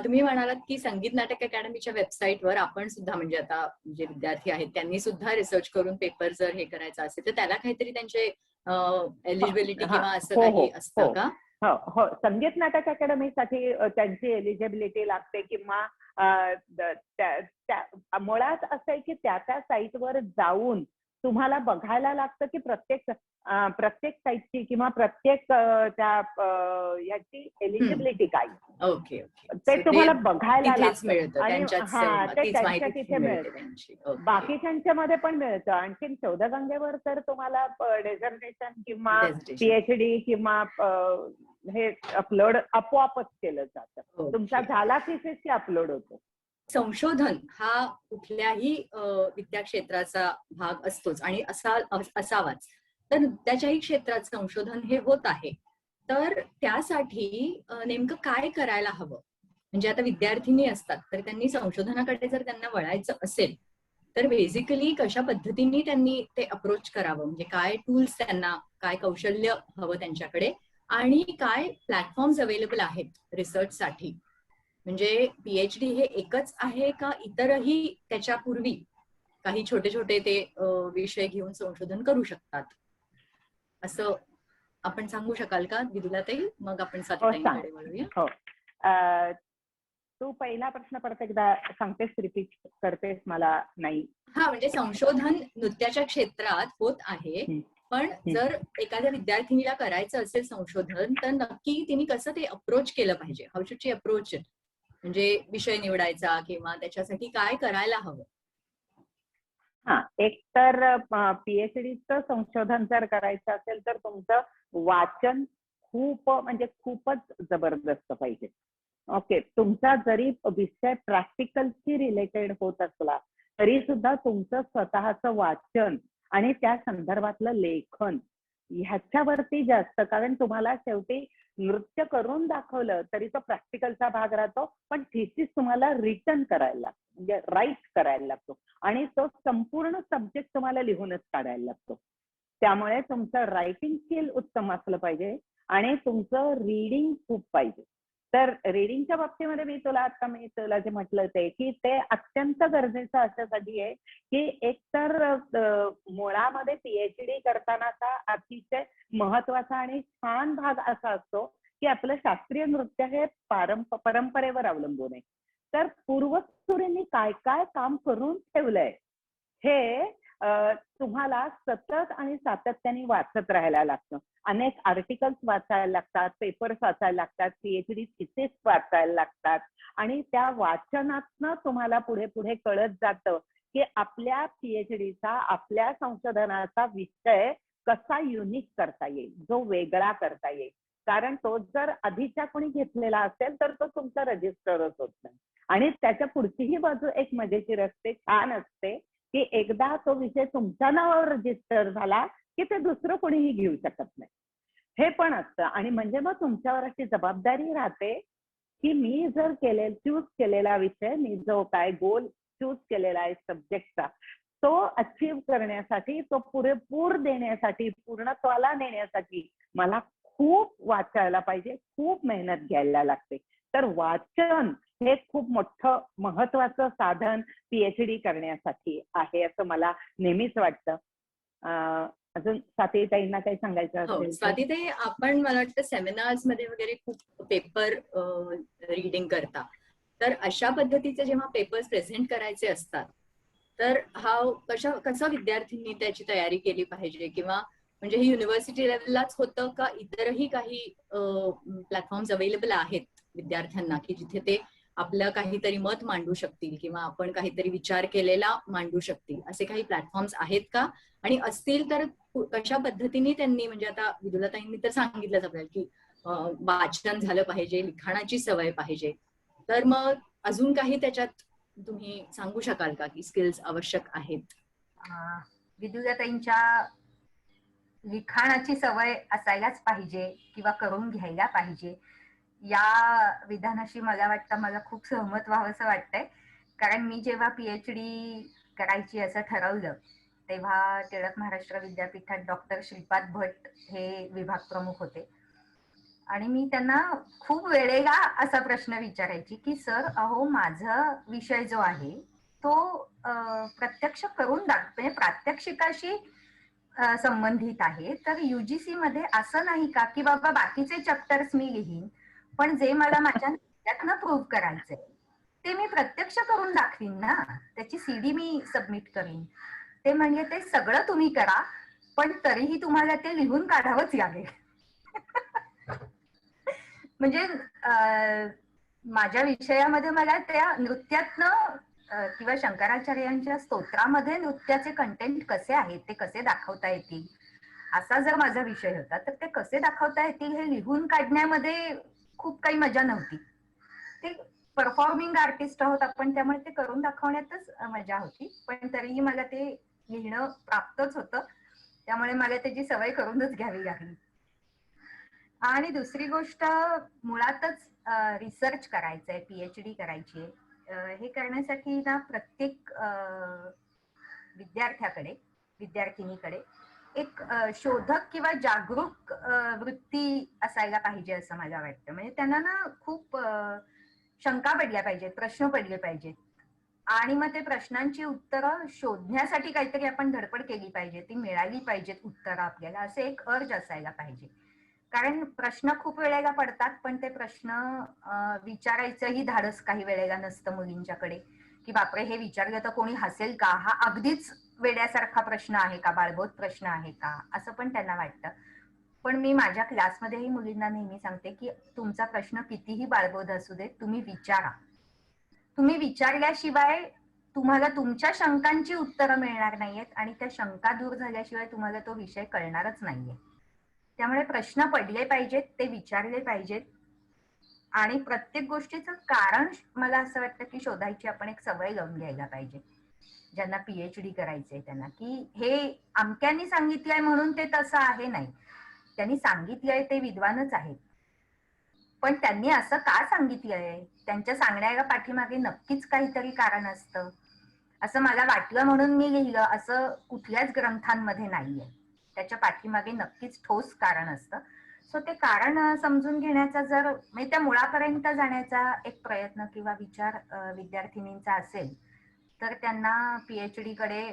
तुम्ही म्हणालात की संगीत नाटक अकॅडमीच्या वेबसाईटवर आपण सुद्धा, म्हणजे आता जे विद्यार्थी आहेत त्यांनी सुद्धा रिसर्च करून पेपर जर हे करायचं असेल तर त्याला काहीतरी त्यांचे एलिजिबिलिटी किंवा असं काही असतं का? हो हो, संगीत नाटक अकॅडमीसाठी त्यांची एलिजिबिलिटी लागते किंवा मुळात असं आहे की त्या साईटवर जाऊन तुम्हाला बघायला लागतं की प्रत्येक साईटची किंवा प्रत्येक त्या याची एलिजिबिलिटी काय. ओके ओके, ते तुम्हाला बघायला लागतं आणि ते त्यांच्या तिथे मिळतं. बाकीच्यांच्या मध्ये पण मिळतं. आणखीन शोधगंगेवर तर तुम्हाला डेझर्टेशन किंवा PhD किंवा हे अपलोड आपोआपच केलं जातं. तुमचा झाला थिसिस की अपलोड होतो. संशोधन हा कुठल्याही विद्याक्षेत्राचा भाग असतोच आणि असावाच. तर त्याच्याही क्षेत्रात संशोधन हे होत आहे. तर त्यासाठी नेमकं काय करायला हवं? म्हणजे आता विद्यार्थिनी असतात तर त्यांनी संशोधनाकडे जर त्यांना वळायचं असेल तर बेसिकली कशा पद्धतीने त्यांनी ते अप्रोच करावं? म्हणजे काय टूल्स त्यांना, काय कौशल्य हवं त्यांच्याकडे आणि काय प्लॅटफॉर्म्स अवेलेबल आहेत रिसर्चसाठी? म्हणजे PhD हे एकच आहे का इतरही त्याच्यापूर्वी काही छोटे छोटे ते विषय घेऊन संशोधन करू शकतात असं आपण सांगू शकाल का विदुलाताई? मग आपण हो, स्वातीताईंकडे वळूया. हो. तू पहिला प्रश्न परत एकदा सांगतेस, रिपीट करतेस? मला नाही. हा, म्हणजे संशोधन नृत्याच्या क्षेत्रात होत आहे, पण जर एखाद्या विद्यार्थिनीला करायचं असेल संशोधन, तर नक्की तिने कसं ते अप्रोच केलं पाहिजे? How should she approach it? म्हणजे विषय निवडायचा किंवा त्याच्यासाठी काय करायला हवं? हा, एक तर पीएचडीचं संशोधन जर करायचं असेल तर तुमचं वाचन म्हणजे खूपच जबरदस्त पाहिजे. ओके, तुमचा जरी विषय प्रॅक्टिकलशी रिलेटेड होत असला तरी सुद्धा तुमचं स्वतःचं वाचन आणि त्या संदर्भातलं लेखन ह्याच्यावरती जास्त, कारण तुम्हाला शेवटी नृत्य करून दाखवलं तरी तो प्रॅक्टिकलचा भाग राहतो, पण थिसिस तुम्हाला रिटर्न करायला लागतो, म्हणजे राईट करायला लागतो आणि तो संपूर्ण सब्जेक्ट तुम्हाला लिहूनच काढायला लागतो. त्यामुळे तुमचं रायटिंग स्किल उत्तम असलं पाहिजे आणि तुमचं रीडिंग खूप पाहिजे. तर रीडिंगच्या बाबतीमध्ये मी तुला जे म्हटलं ते की ते अत्यंत गरजेचं अशासाठी आहे की एकतर मुळामध्ये पीएचडी करतानाचा अतिशय महत्वाचा आणि छान भाग असा असतो की आपलं शास्त्रीय नृत्य हे परंपरेवर अवलंबून आहे. तर पूर्वसुरींनी काय काय काम करून ठेवलंय हे तुम्हाला सतत आणि सातत्याने वाचत राहायला लागतं. अनेक आर्टिकल्स वाचायला लागतात, पेपर्स वाचायला लागतात, पीएचडी थिसिस वाचायला लागतात आणि त्या वाचनातनं तुम्हाला पुढे पुढे कळत जातं की आपल्या पीएचडीचा, आपल्या संशोधनाचा विषय कसा युनिक करता येईल, जो वेगळा करता येईल. कारण तो जर आधीच्या कोणी घेतलेला असेल तर तो तुमचा रजिस्टरच होत नाही. आणि त्याच्या पुढचीही बाजू एक मजेशीर असते, छान असते की एकदा तो विषय तुमच्या नावावर रजिस्टर झाला की ते दुसरं कोणीही घेऊ शकत नाही, हे पण असतं. आणि म्हणजे मग तुमच्यावर अशी जबाबदारी राहते की मी जर चूज केलेला विषय, मी जो काय गोल चूज केलेला आहे सब्जेक्टचा, तो अचीव करण्यासाठी, तो पुरेपूर देण्यासाठी, पूर्णत्वाला नेण्यासाठी मला खूप वाचायला पाहिजे, खूप मेहनत घ्यायला लागते. तर वाचन हे खूप मोठं महत्वाचं साधन पीएचडी करण्यासाठी आहे असं मला नेहमीच वाटतं. अजून स्वातीताईंना काही सांगायचं हो, असेल? स्वातीताई, आपण मला वाटतं सेमिनार्स मध्ये वगैरे खूप पेपर रीडिंग करता. तर अशा पद्धतीचे जेव्हा पेपर्स प्रेझेंट करायचे असतात तर कसं विद्यार्थ्यांनी त्याची तयारी केली पाहिजे? किंवा म्हणजे हे युनिव्हर्सिटी लेवललाच होतं का इतरही काही प्लॅटफॉर्म्स अवेलेबल आहेत विद्यार्थ्यांना की जिथे ते आपलं काहीतरी मत मांडू शकतील किंवा आपण काहीतरी विचार केलेला मांडू शकतील, असे काही प्लॅटफॉर्म्स आहेत का? आणि असतील तर कशा पद्धतीने त्यांनी, म्हणजे आता विदुलाताईंनी तर सांगितलंच आपल्याला की वाचन झालं पाहिजे, लिखाणाची सवय पाहिजे, तर मग अजून काही त्याच्यात तुम्ही सांगू शकाल का की स्किल्स आवश्यक आहेत? विदुलाताईंच्या लिखाणाची सवय असायलाच पाहिजे किंवा करून घ्यायला पाहिजे या विधानाशी मला वाटतं मला खूप सहमत व्हावंसं वाटतंय. कारण मी जेव्हा पीएचडी करायची असं ठरवलं तेव्हा टिळक महाराष्ट्र विद्यापीठात डॉक्टर श्रीपाद भट हे विभाग प्रमुख होते आणि मी त्यांना खूप वेळेला असा प्रश्न विचारायची की सर, अहो माझा विषय जो आहे तो प्रत्यक्ष करून म्हणजे प्रात्यक्षिकाशी संबंधित आहे, तर युजीसी मध्ये असं नाही का की बाबा बाकीचे चॅप्टर्स मी लिहीन पण जे मला माझ्या नृत्यातनं प्रूव्ह करायचंय ते मी प्रत्यक्ष करून दाखवीन ना, त्याची सीडी मी सबमिट करीन. ते म्हणजे ते सगळं तुम्ही करा पण तरीही तुम्हाला ते लिहून काढावंच लागेल. म्हणजे माझ्या विषयामध्ये मला त्या नृत्यातनं किंवा शंकराचार्यांच्या स्तोत्रामध्ये नृत्याचे कंटेंट कसे आहेत, ते कसे दाखवता येतील, असा जर माझा विषय होता तर ते कसे दाखवता येतील हे लिहून काढण्यामध्ये खूप काही मजा नव्हती. ते परफॉर्मिंग आर्टिस्ट आहोत आपण, त्यामुळे ते करून दाखवण्यातच मजा होती. पण तरीही मला ते लिहिणं प्राप्तच होतं, त्यामुळे मला त्याची सवय करूनच घ्यावी लागली. आणि दुसरी गोष्ट, मुळातच रिसर्च करायचंय, पीएचडी करायची आहे. हे करण्यासाठी ना प्रत्येक विद्यार्थिनीकडे एक शोधक किंवा जागरूक वृत्ती असायला पाहिजे असं मला वाटतं. म्हणजे त्यांना ना खूप शंका पडल्या पाहिजेत, प्रश्न पडले पाहिजेत आणि मग ते प्रश्नांची उत्तरं शोधण्यासाठी काहीतरी आपण धडपड केली पाहिजे, ती मिळाली पाहिजेत उत्तरं आपल्याला, असे एक अर्ज असायला पाहिजे. कारण प्रश्न खूप वेळेला पडतात, पण ते प्रश्न विचारायचंही धाडस काही वेळेला नसतं मुलींच्याकडे, की बापरे हे विचारलं तर कोणी हसेल का, हा अगदीच वेड्यासारखा प्रश्न आहे का, बाळबोध प्रश्न आहे का, असं पण त्यांना वाटतं. पण मी माझ्या क्लासमध्येही मुलींना नेहमी सांगते की तुमचा प्रश्न कितीही बाळबोध असू दे, तुम्ही विचारा. तुम्ही विचारल्याशिवाय तुम्हाला तुमच्या शंकांची उत्तरं मिळणार नाहीयेत आणि त्या शंका दूर झाल्याशिवाय तुम्हाला तो विषय कळणारच नाहीये. त्यामुळे प्रश्न पडले पाहिजेत, ते विचारले पाहिजेत आणि प्रत्येक गोष्टीचं कारण मला असं वाटतं की शोधायची आपण एक सवय लावून घ्यायला पाहिजे. ज्यांना पीएचडी करायचंय त्यांना, की हे अमक्यांनी सांगितलंय म्हणून ते तसं आहे नाही. त्यांनी सांगितलंय ते विद्वानच आहेत, पण त्यांनी असं का सांगितलंय, त्यांच्या सांगण्याच्या पाठीमागे नक्कीच काहीतरी कारण असतं असं मला वाटलं म्हणून मी लिहिलं असं कुठल्याच ग्रंथांमध्ये नाहीये. त्याच्या पाठीमागे नक्कीच ठोस कारण असतं. सो ते कारण समजून घेण्याचा जर म्हणजे त्या मुळापर्यंत जाण्याचा एक प्रयत्न किंवा विचार विद्यार्थिनींचा असेल तर त्यांना पीएचडी कडे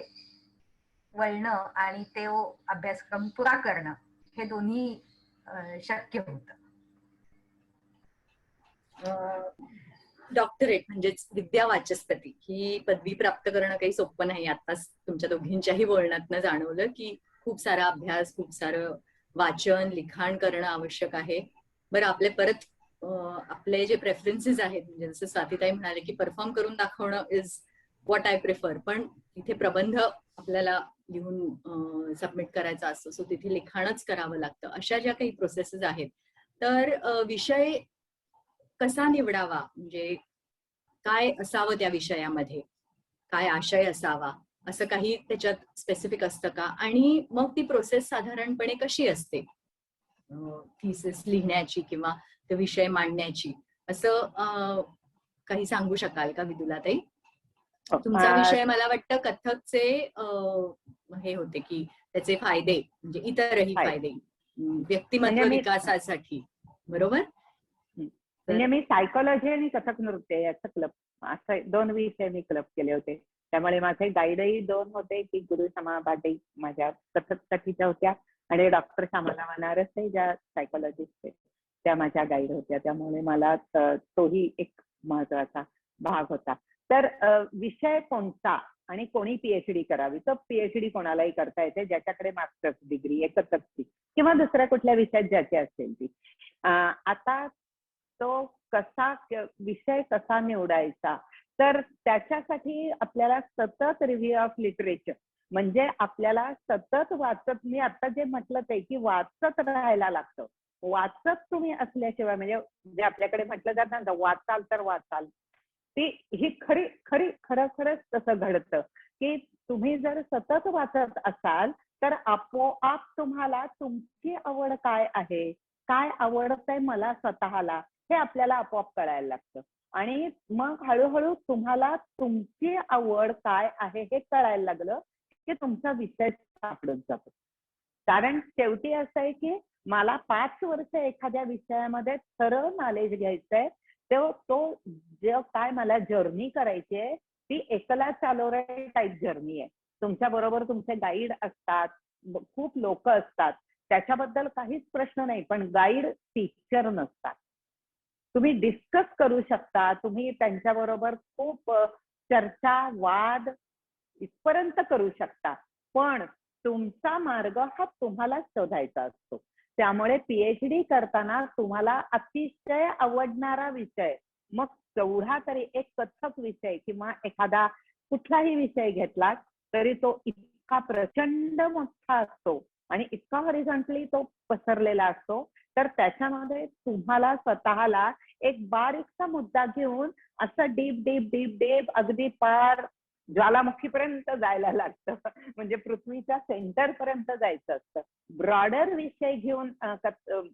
वळणं आणि ते अभ्यासक्रम पुरा करणं हे दोन्ही शक्य होतं. डॉक्टरेट म्हणजेच विद्यावाचस्पती ही पदवी प्राप्त करणं काही सोपं नाही. आताच तुमच्या दोघींच्याही बोलण्यातनं जाणवलं की खूप सारा अभ्यास, खूप सारं वाचन, लिखाण करणं आवश्यक आहे. बरं, आपले परत आपले जे प्रेफरन्सेस आहेत, म्हणजे जसं स्वातीताई म्हणाले की परफॉर्म करून दाखवणं इज व्हॉट आय प्रिफर, पण इथे प्रबंध आपल्याला लिहून सबमिट करायचा असतो, सो तिथे लिखाणच करावं लागतं. अशा ज्या काही प्रोसेसेस आहेत, तर विषय कसा निवडावा, म्हणजे काय असावं त्या विषयामध्ये, काय आशय असावा, असं काही त्याच्यात स्पेसिफिक असतं का? आणि मग ती प्रोसेस साधारणपणे कशी असते थिसिस लिहिण्याची किंवा तो विषय मांडण्याची, असं काही सांगू शकाल का विदुलाताई? तुमचा विषय मला वाटतं कथकचे हे होते की त्याचे फायदे, म्हणजे इतरही फायदे व्यक्तिमत्व विकासासाठी, बरोबर? म्हणजे मी सायकोलॉजी आणि कथक नृत्य याचं क्लब, असं 2 विषय मी क्लब केले होते. त्यामुळे माझे गाईडही 2 होते, की गुरु शमा बाटे माझ्या कथकसाठीच्या होत्या आणि डॉक्टर श्यामला बनारस ज्या सायकोलॉजिस्ट त्या माझ्या गाईड होत्या. त्यामुळे मला तोही एक महत्वाचा भाग होता. तर विषय कोणता आणि कोणी पीएचडी करावी, तर पीएचडी कोणालाही करता येते ज्याच्याकडे मास्टर्स डिग्री आहे कथकची किंवा दुसऱ्या कुठल्या विषयात ज्याची असेल ती. आता तो कसा विषय कसा निवडायचा, तर त्याच्यासाठी आपल्याला सतत रिव्ह्यू ऑफ लिटरेचर, म्हणजे आपल्याला सतत वाचत, मी आता जे म्हटलं ते की वाचत राहायला लागतं. वाचत तुम्ही असल्याशिवाय, म्हणजे जे आपल्याकडे म्हटलं जातं ना वाचाल तर वाचाल, ती ही खरंच तसं घडतं की तुम्ही जर सतत वाचत असाल तर आपोआप तुम्हाला तुमची आवड काय आहे, काय आवडतंय मला स्वतःला, हे आपल्याला आपोआप कळायला लागतं. आणि मग हळूहळू तुम्हाला तुमची आवड काय आहे हे कळायला लागलं की तुमचा विषय सापडत जातो. कारण शेवटी असं आहे की मला 5 वर्ष एखाद्या विषयामध्ये खरं नॉलेज घ्यायचंय, तो जे काय मला जर्नी करायची आहे ती एकला चालो रे टाईप जर्नी आहे. तुमच्या बरोबर तुमचे गाईड असतात, खूप लोक असतात, त्याच्याबद्दल काहीच प्रश्न नाही, पण गाईड टीचर नसतात. तुम्ही डिस्कस करू शकता, तुम्ही त्यांच्याबरोबर खूप चर्चा, वाद इथपर्यंत करू शकता, पण तुमचा मार्ग हा तुम्हाला शोधायचा असतो. त्यामुळे पीएचडी करताना तुम्हाला अतिशय आवडणारा विषय, मग केवढा तरी एक कथक विषय किंवा एखादा कुठलाही विषय घेतला तरी तो इतका प्रचंड मोठा असतो आणि इतका हॉरिझॉन्टली तो पसरलेला असतो, तर त्याच्यामध्ये तुम्हाला स्वतःला एक बारीकसा मुद्दा घेऊन असं डीप डीप डीप डीप अगदी पार ज्वालामुखीपर्यंत जायला लागतं, म्हणजे पृथ्वीच्या सेंटर पर्यंत जायचं असतं. ब्रॉडर विषय घेऊन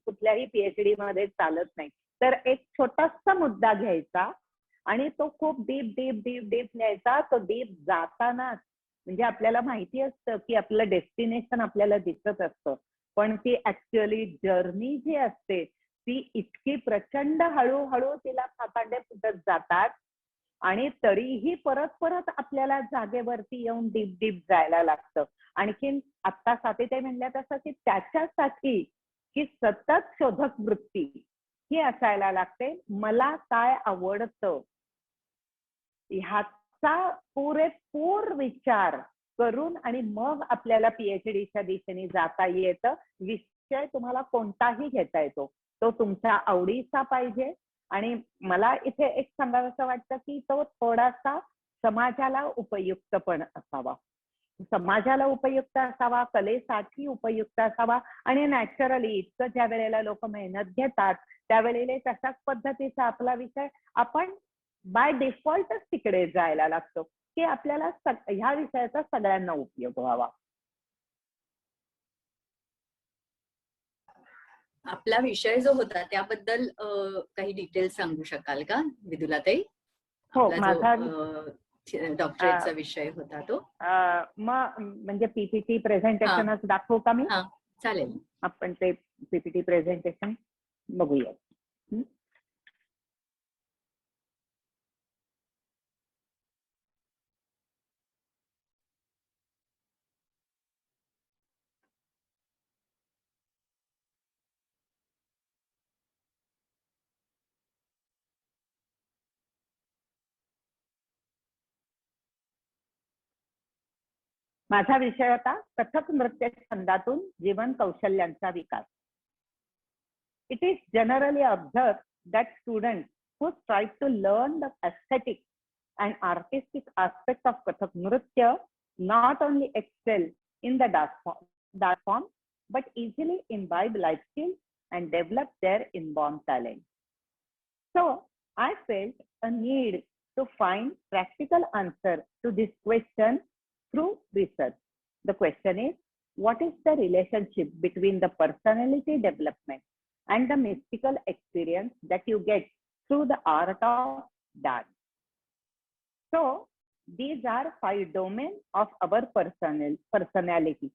कुठल्याही पीएचडी मध्ये चालत नाही. तर एक छोटासा मुद्दा घ्यायचा आणि तो खूप डीप डीप डीप डीप न्यायचा. तो डीप जातानाच, म्हणजे आपल्याला माहिती असतं की आपलं डेस्टिनेशन आपल्याला दिसत असतं, पण ती ऍक्च्युअली जर्नी जी असते ती इतकी प्रचंड हळूहळू तिला फाटांडे फुटत जातात आणि तरीही परत परत आपल्याला जागेवरती येऊन डीप डीप जायला लागतं. आणखीन आता स्वातीताई म्हणल्या तसं की त्याच्यासाठी की सतत शोधक वृत्ती ही असायला लागते. मला काय आवडतं ह्याचा पुरेपूर विचार करून आणि मग आपल्याला पीएचडीच्या दिशेने जाता येतं. विषय तुम्हाला कोणताही घेता येतो, तो तुमच्या आवडीचा पाहिजे. आणि मला इथे एक सांगावंसं वाटतं की तो थोडासा समाजाला उपयुक्त पण असावा. समाजाला उपयुक्त असावा, कलेसाठी उपयुक्त असावा. आणि नॅचरली इतकं ज्या वेळेला लोक मेहनत घेतात त्यावेळेला तशाच पद्धतीचा आपला विषय आपण बाय डिफॉल्टच तिकडे जायला लागतो की आपल्याला ह्या विषयाचा सगळ्यांना उपयोग व्हावा. आपला विषय जो होता त्याबद्दल काही डिटेल्स सांगू शकाल का विदुलाताई? हो, आपला माझा जो डॉक्टरेटचा विषय होता तो. मग म्हणजे पीपीटी प्रेझेंटेशनच दाखवू का मी? हा, चालेल. आपण ते पीपीटी प्रेझेंटेशन बघूया. माझा विषय होता कथक नृत्य छंदातून जीवन कौशल्यांचा विकास. It is generally observed that students who strive to learn the aesthetic and artistic aspect of Kathak Nritya not only excel in the dance form but easily imbibe life skills and develop their inborn talent. So I felt a need to find practical answer to this question through research. The question is, what is the relationship between the personality development and the mystical experience that you get through the art of dance? So these are 5 domains of our personality.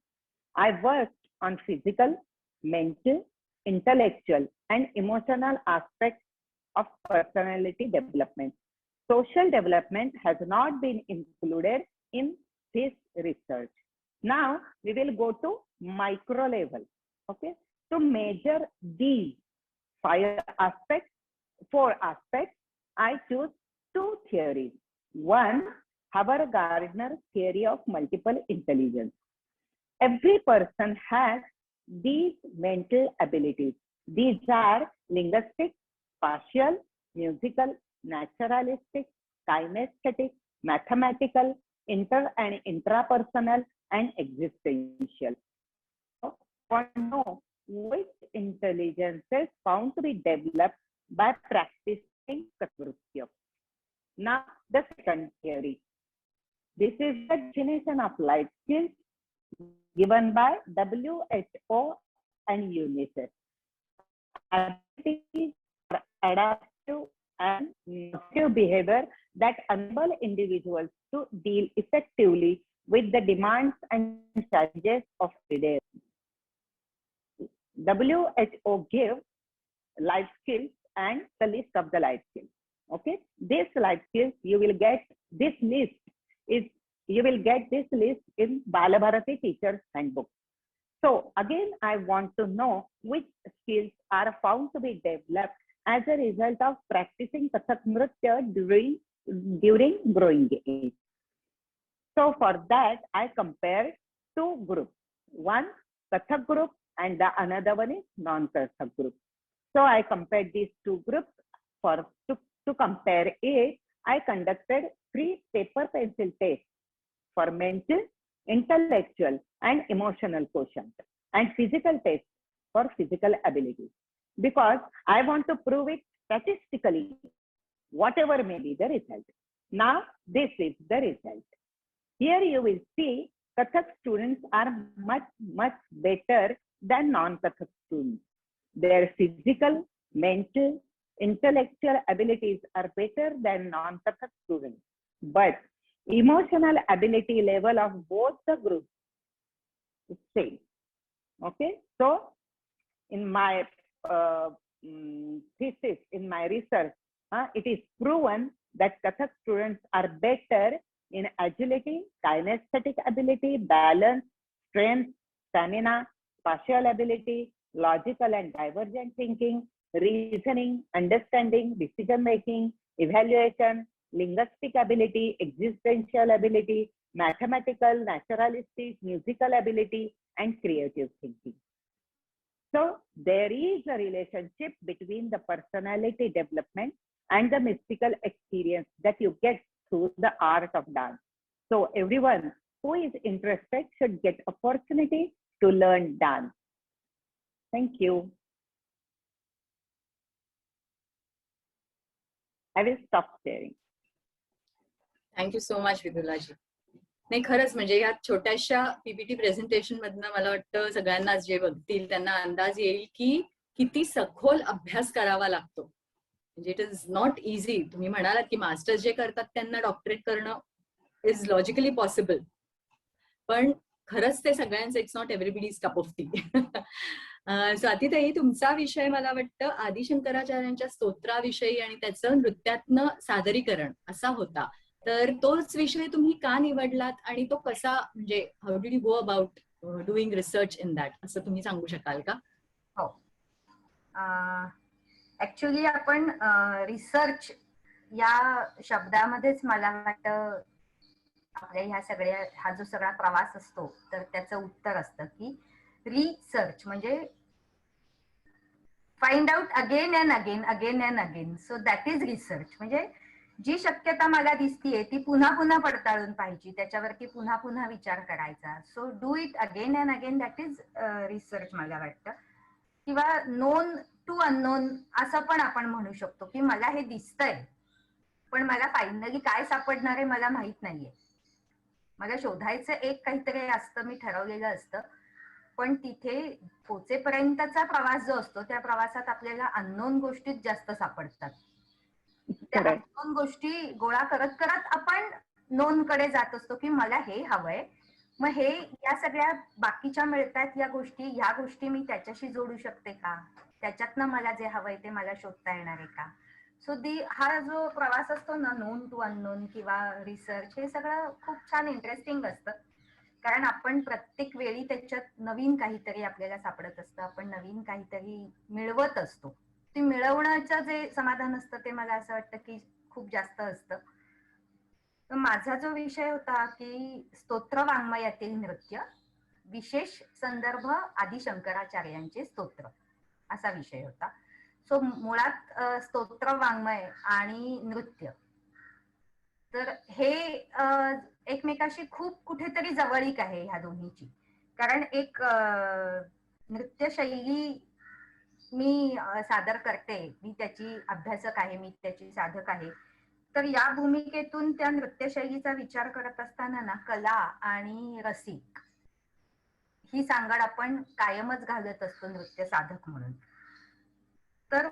I worked on physical, mental, intellectual, and emotional aspects of personality development. Social development has not been included in this research. Now we will go to micro level. Okay, to measure these 4 aspects, I choose 2 theories. One, Howard Gardner's theory of multiple intelligence. Every person has these mental abilities. These are linguistic, spatial, musical, naturalistic, kinesthetic, mathematical, inter and intrapersonal, and existential. So, for know which intelligences found to be developed by practicing Kathak. Now, the second theory. This is the definition of life skills given by WHO and UNICEF. Abilities are adaptive and normative behavior that enable individuals to deal effectively with the demands and challenges of today. WHO gives life skills and the list of the life skills. Okay, this life skills you will get this list in Balabharati Teacher's Handbook. So again, I want to know which skills are found to be developed as a result of practicing Kathak Nritya during growing age. So for that, I compared 2 groups. One Kathak group and the another one is non-Kathak group. So I compared these 2 groups. To compare it, I conducted 3 paper pencil tests for mental, intellectual, and emotional quotient, and physical tests for physical abilities, because I want to prove it statistically, whatever may be the result. Now, this is the result. Here you will see Kathak students are much better than non-Kathak students. Their physical, mental, intellectual abilities are better than non-Kathak students. But emotional ability level of both the groups is same. Okay, so in my thesis, in my research, it is proven that Kathak students are better in agility, kinesthetic ability, balance, strength, stamina, spatial ability, logical and divergent thinking, reasoning, understanding, decision making, evaluation, linguistic ability, existential ability, mathematical, naturalistic, musical ability, and creative thinking. So there is a relationship between the personality development and the mystical experience that you get through the art of dance. So everyone who is interested should get opportunity to learn dance. Thank you. I will stop sharing. Thank you so much Vidulaji. नाही, खरंच म्हणजे या छोट्याशा PPT presentation मधनं मला वाटतं सगळ्यांना जे बघतील त्यांना अंदाज येईल की किती सखोल अभ्यास करावा लागतो. म्हणजे इट इज नॉट इझी. तुम्ही म्हणालात की मास्टर्स जे करतात त्यांना डॉक्टरेट करणं इज लॉजिकली पॉसिबल, पण खरंच ते सगळ्यांचं it's not everybody's cup of tea. स्वातीताई, तुमचा विषय मला वाटतं आदिशंकराचार्यांच्या स्तोत्राविषयी आणि त्याचं नृत्यातनं सादरीकरण असा होता. तर तोच विषय तुम्ही का निवडलात आणि तो कसा, म्हणजे how did you go about doing research in that, असं तुम्ही सांगू शकाल का? हो, ऍक्च्युली आपण रिसर्च या शब्दामध्येच मला वाटतं आपल्या हा जो सगळा प्रवास असतो तर त्याचं उत्तर असतं की रिसर्च म्हणजे find out again and again, again and again. So that is research. म्हणजे जी शक्यता मला दिसतीये ती पुन्हा पुन्हा पडताळून पाहिजे, त्याच्यावरती पुन्हा पुन्हा विचार करायचा. So do it again and again, that is research मला वाटतं. किंवा नोन टू अननोन असं पण आपण म्हणू शकतो की मला हे दिसतंय पण मला फायनली काय सापडणार आहे मला माहित नाहीये. मला शोधायचं एक काहीतरी असतं, मी ठरवलेलं असतं, पण तिथे पोचेपर्यंतचा प्रवास जो असतो त्या प्रवासात आपल्याला अननोन गोष्टीच जास्त सापडतात. त्या अननोन गोष्टी गोळा करत करत आपण नोन कडे जात असतो की मला हे हवंय, मग हे या सगळ्या बाकीच्या मिळतात या गोष्टी, ह्या गोष्टी मी त्याच्याशी जोडू शकते का, त्याच्यातनं मला जे हवंय ते मला शोधता येणार आहे का. सो हा जो प्रवास असतो ना, नोन टू अननोन किंवा रिसर्च, हे सगळं खूप छान इंटरेस्टिंग असतं. कारण आपण प्रत्येक वेळी त्याच्यात नवीन काहीतरी आपल्याला सापडत असतं, आपण नवीन काहीतरी मिळवत असतो. ते मिळवण्याचं जे समाधान असतं ते मला असं वाटतं की खूप जास्त असतं. तर माझा जो विषय होता की स्तोत्र वाङ्मयातील नृत्य, विशेष संदर्भ आदिशंकराचार्यांचे स्तोत्र, असा विषय होता. सो मुळात स्तोत्र वाङ्मय आणि नृत्य तर हे एकमेकाशी खूप कुठेतरी जवळीक आहे ह्या दोन्हीची. कारण एक नृत्य शैली मी सादर करते, मी त्याची अभ्यासक आहे, मी त्याची साधक आहे. तर या भूमिकेतून त्या नृत्यशैलीचा विचार करत असताना ना, कला आणि रसिक ही सांगड आपण कायमच घालत असतो नृत्य साधक म्हणून. तर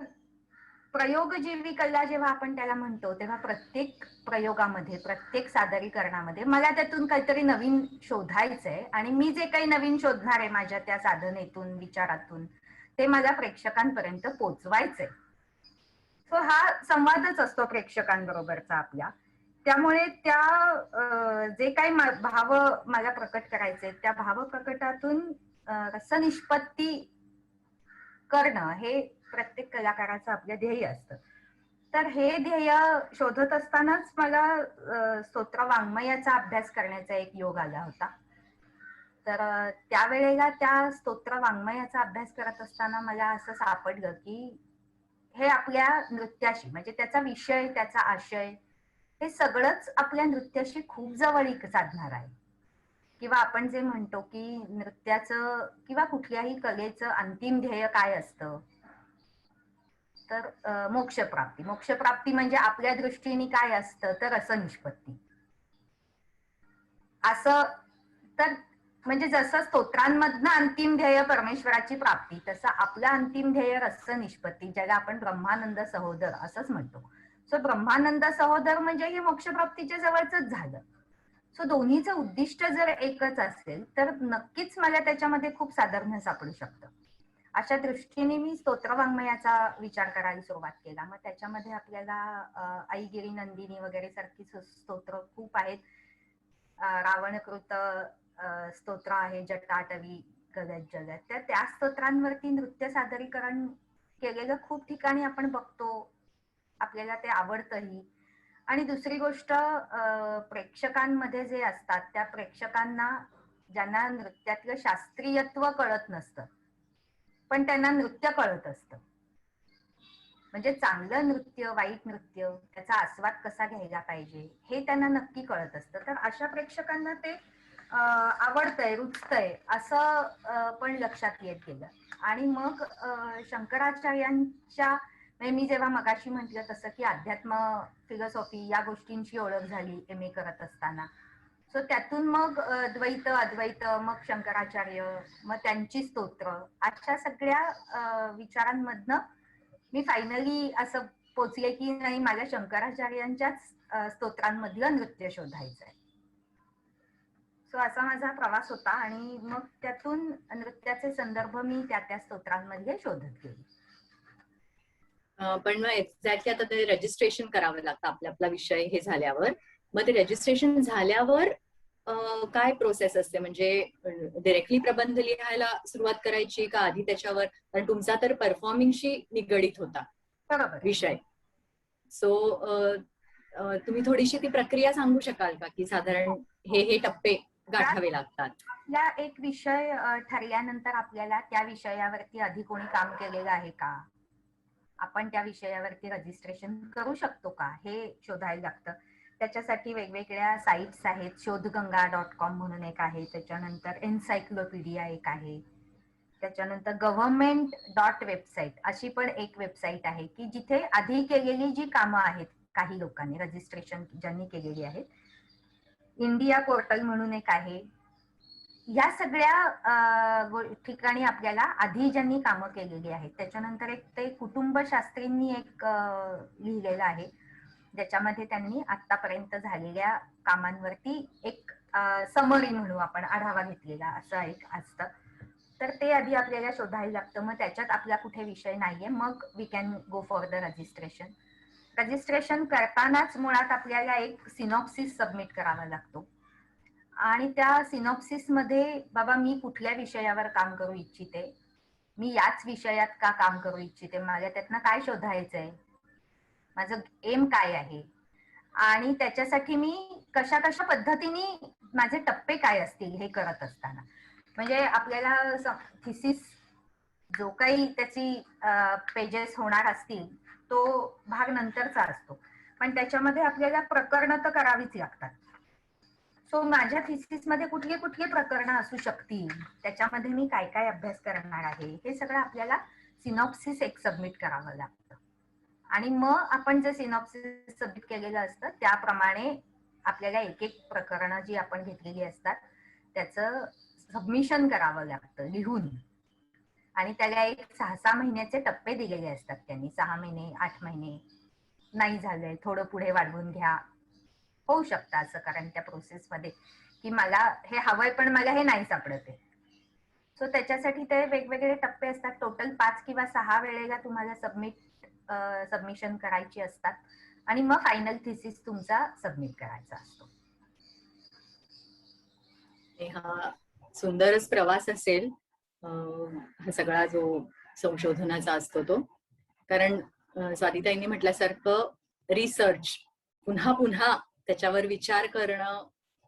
प्रयोगजीवी कला जेव्हा आपण त्याला म्हणतो तेव्हा प्रत्येक प्रयोगामध्ये, प्रत्येक सादरीकरणामध्ये मला त्यातून काहीतरी नवीन शोधायचंय आणि मी जे काही नवीन शोधणार आहे माझ्या त्या साधनेतून, विचारातून, ते माझ्या प्रेक्षकांपर्यंत पोचवायचंय. सो हा संवादच असतो प्रेक्षकांबरोबरचा आपल्या. त्यामुळे त्या जे काही भाव मला प्रकट करायचे त्या भाव प्रकटातून रसनिष्पत्ती करणं हे प्रत्येक कलाकाराचं आपलं ध्येय असतं. तर हे ध्येय शोधत असतानाच मला स्तोत्र वाङ्मयाचा अभ्यास करण्याचा एक योग आला होता. तर त्यावेळेला त्या स्तोत्र वाङ्मयाचा अभ्यास करत असताना मला असं सापडलं की हे आपल्या नृत्याशी, म्हणजे त्याचा विषय, त्याचा आशय, हे सगळंच आपल्या नृत्याशी खूप जवळीक साधणार आहे. किंवा आपण जे म्हणतो की नृत्याचं किंवा कुठल्याही कलेचं अंतिम ध्येय काय असतं, तर मोक्षप्राप्ती. मोक्षप्राप्ती म्हणजे आपल्या दृष्टीने काय असतं तर रसनिष्पत्ती असं. तर म्हणजे जसं स्तोत्रांमधनं अंतिम ध्येय परमेश्वराची प्राप्ती, तसं आपलं अंतिम ध्येय रसनिष्पत्ती, ज्याला आपण ब्रह्मानंद सहोदर असंच म्हणतो. सो ब्रह्मानंद सहोदर म्हणजे हे मोक्षप्राप्तीच्या जवळच झालं. सो दोन्हीचं उद्दिष्ट जर एकच असेल तर नक्कीच मला त्याच्यामध्ये खूप साधर्म्य सापडू शकतं. अशा दृष्टीने मी स्तोत्र वाङ्मयाचा विचार करायला सुरुवात केला. मग त्याच्यामध्ये आपल्याला ऐगिरी नंदिनी वगैरे सारखी स्तोत्र खूप आहेत. रावणकृत स्तोत्र आहे, जटाटवी ऐकल्यात जगात, तर त्या स्तोत्रांवरती नृत्य सादरीकरण केलेलं खूप ठिकाणी आपण बघतो, आपल्याला ते आवडतंही. आणि दुसरी गोष्ट, प्रेक्षकांमध्ये जे असतात त्या प्रेक्षकांना, ज्यांना नृत्यातलं शास्त्रीयत्व कळत नसतं पण त्यांना नृत्य कळत असतं, म्हणजे चांगलं नृत्य, वाईट नृत्य, त्याचा आस्वाद कसा घ्यायला पाहिजे हे त्यांना नक्की कळत असतं. तर अशा प्रेक्षकांना ते आवडतंय, रुचतंय असं पण लक्षात येत गेलं. आणि मग शंकराचार्यांच्या, मी जेव्हा मगाशी म्हटलं तसं की अध्यात्म, फिलॉसॉफी या गोष्टींची ओळख झाली MA करत असताना. सो त्यातून मग द्वैत, अद्वैत, मग शंकराचार्य, मग त्यांची स्तोत्र, अशा सगळ्या विचारांमधनं मी फायनली असं पोचले की नाही, माझ्या शंकराचार्यांच्याच स्तोत्रांमधलं नृत्य शोधायचंय. सो असा माझा प्रवास होता आणि मग त्यातून नृत्याचे संदर्भ मी त्या स्तोत्रांमध्ये शोधत गेले. पण मग एक्झॅक्टली आता ते रजिस्ट्रेशन करावं लागतं आपला विषय हे झाल्यावर. मग ते रजिस्ट्रेशन झाल्यावर काय प्रोसेस असते, म्हणजे डिरेक्टली प्रबंध लिहायला सुरुवात करायची का आधी त्याच्यावर, कारण तुमचा तर परफॉर्मिंगशी निगडीत होता बरोबर विषय. सो तुम्ही थोडीशी ती प्रक्रिया सांगू शकाल का, की साधारण हे टप्पे गाठावे लागतात? आपला एक विषय ठरल्यानंतर आपल्याला त्या विषयावरती आधी कोणी काम केलेलं आहे का, आपण त्या विषयावरती रजिस्ट्रेशन करू शकतो का, हे शोधायला लागतं. त्याच्यासाठी वेगवेगळ्या साईट्स आहेत. शोधगंगा.com म्हणून एक आहे, त्याच्यानंतर एन्सायक्लोपीडिया एक आहे, त्याच्यानंतर गव्हर्नमेंट.वेबसाईट अशी पण एक वेबसाईट आहे की जिथे आधी केलेली जी कामं आहेत काही लोकांनी रजिस्ट्रेशन ज्यांनी केलेली आहेत. इंडिया पोर्टल म्हणून एक आहे. या सगळ्या ठिकाणी आपल्याला आधी ज्यांनी कामं केलेली आहेत. त्याच्यानंतर एक ते कुटुंबशास्त्रींनी एक लिहिलेलं आहे, ज्याच्यामध्ये त्यांनी आतापर्यंत झालेल्या कामांवरती एक समरी म्हणू आपण, आढावा घेतलेला असं एक असतं. तर ते आधी आपल्याला शोधायला लागतं. मग त्याच्यात आपला कुठे विषय नाहीये, मग we can go for the registration. Registration करतानाच मुळात आपल्याला एक सिनॉप्सिस सबमिट करावा लागतो आणि त्या सिनॉप्सिस मध्ये बाबा मी कुठल्या विषयावर काम करू इच्छिते, मी याच विषयात का काम करू इच्छिते, मला त्यातनं काय शोधायचंय, माझं एम काय आहे आणि त्याच्यासाठी मी कशा कशा पद्धतीने माझे टप्पे काय असतील हे करत असताना. म्हणजे आपल्याला थिसिस जो काही त्याची पेजेस होणार असतील तो भाग नंतरचा असतो, पण त्याच्यामध्ये आपल्याला प्रकरणं तर करावीच लागतात. सो माझ्या थिसिस मध्ये कुठली कुठली प्रकरणं असू शकतील, त्याच्यामध्ये मी काय काय अभ्यास करणार आहे, हे सगळं आपल्याला सिनॉप्सिस एक सबमिट करावं लागतं. आणि मग आपण जे सिनॉप्सिस सबमिट केलेलं असतं त्याप्रमाणे आपल्याला एक एक प्रकरणं जी आपण घेतलेली असतात त्याचं सबमिशन करावं लागतं लिहून. आणि त्याला एक 6-6 महिन्याचे टप्पे दिलेले असतात त्यांनी. 6 महिने, 8 महिने, नाही झालंय थोडं पुढे वाढवून घ्या, होऊ शकतं असं, कारण त्या प्रोसेसमध्ये की मला हे हवंय पण मला हे नाही सापडत आहे. सो त्याच्यासाठी ते वेगवेगळे टप्पे असतात. टोटल 5 किंवा 6 वेळेला तुम्हाला सबमिशन करायची असतात आणि मग फायनल थिसिस तुमचा सबमिट करायचा असतो. हा सुंदरच प्रवास असेल हा सगळा जो संशोधनाचा असतो तो. कारण स्वातीताईंनी म्हटल्यासारखं रिसर्च, पुन्हा पुन्हा त्याच्यावर विचार करणं,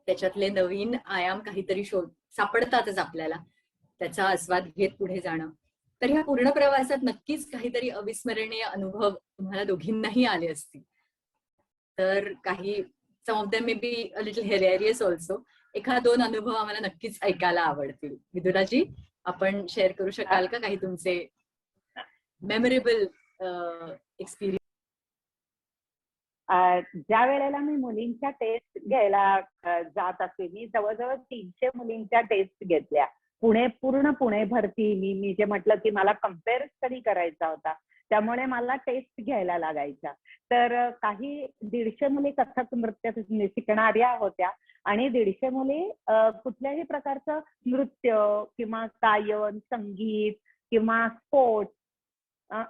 त्याच्यातले नवीन आयाम काहीतरी सापडतातच आपल्याला, त्याचा आस्वाद घेत पुढे जाणं. तर ह्या पूर्ण प्रवासात नक्कीच काहीतरी अविस्मरणीय अनुभव तुम्हाला दोघींनाही आले असतील. तर काही some of them may be a little hilarious also. एखाद 2 अनुभव आम्हाला नक्कीच ऐकायला आवडतील. विदुलाजी, आपण शेअर करू शकाल का काही तुमचे मेमोरेबल एक्सपिरियन्स? ज्या वेळेला मी मुलींच्या टेस्ट घ्यायला जात असे, मी जवळजवळ 300 मुलींच्या टेस्ट घेतल्या. पूर्ण पुणे भरती, मी जे म्हटलं की मला कम्पेअर स्टडी करायचा होता, त्यामुळे मला टेस्ट घ्यायला लागायच्या. तर काही 150 मुली कथक नृत्य शिकणाऱ्या होत्या आणि 150 मुली कुठल्याही प्रकारचं नृत्य किंवा गायन, संगीत किंवा स्पोर्ट्स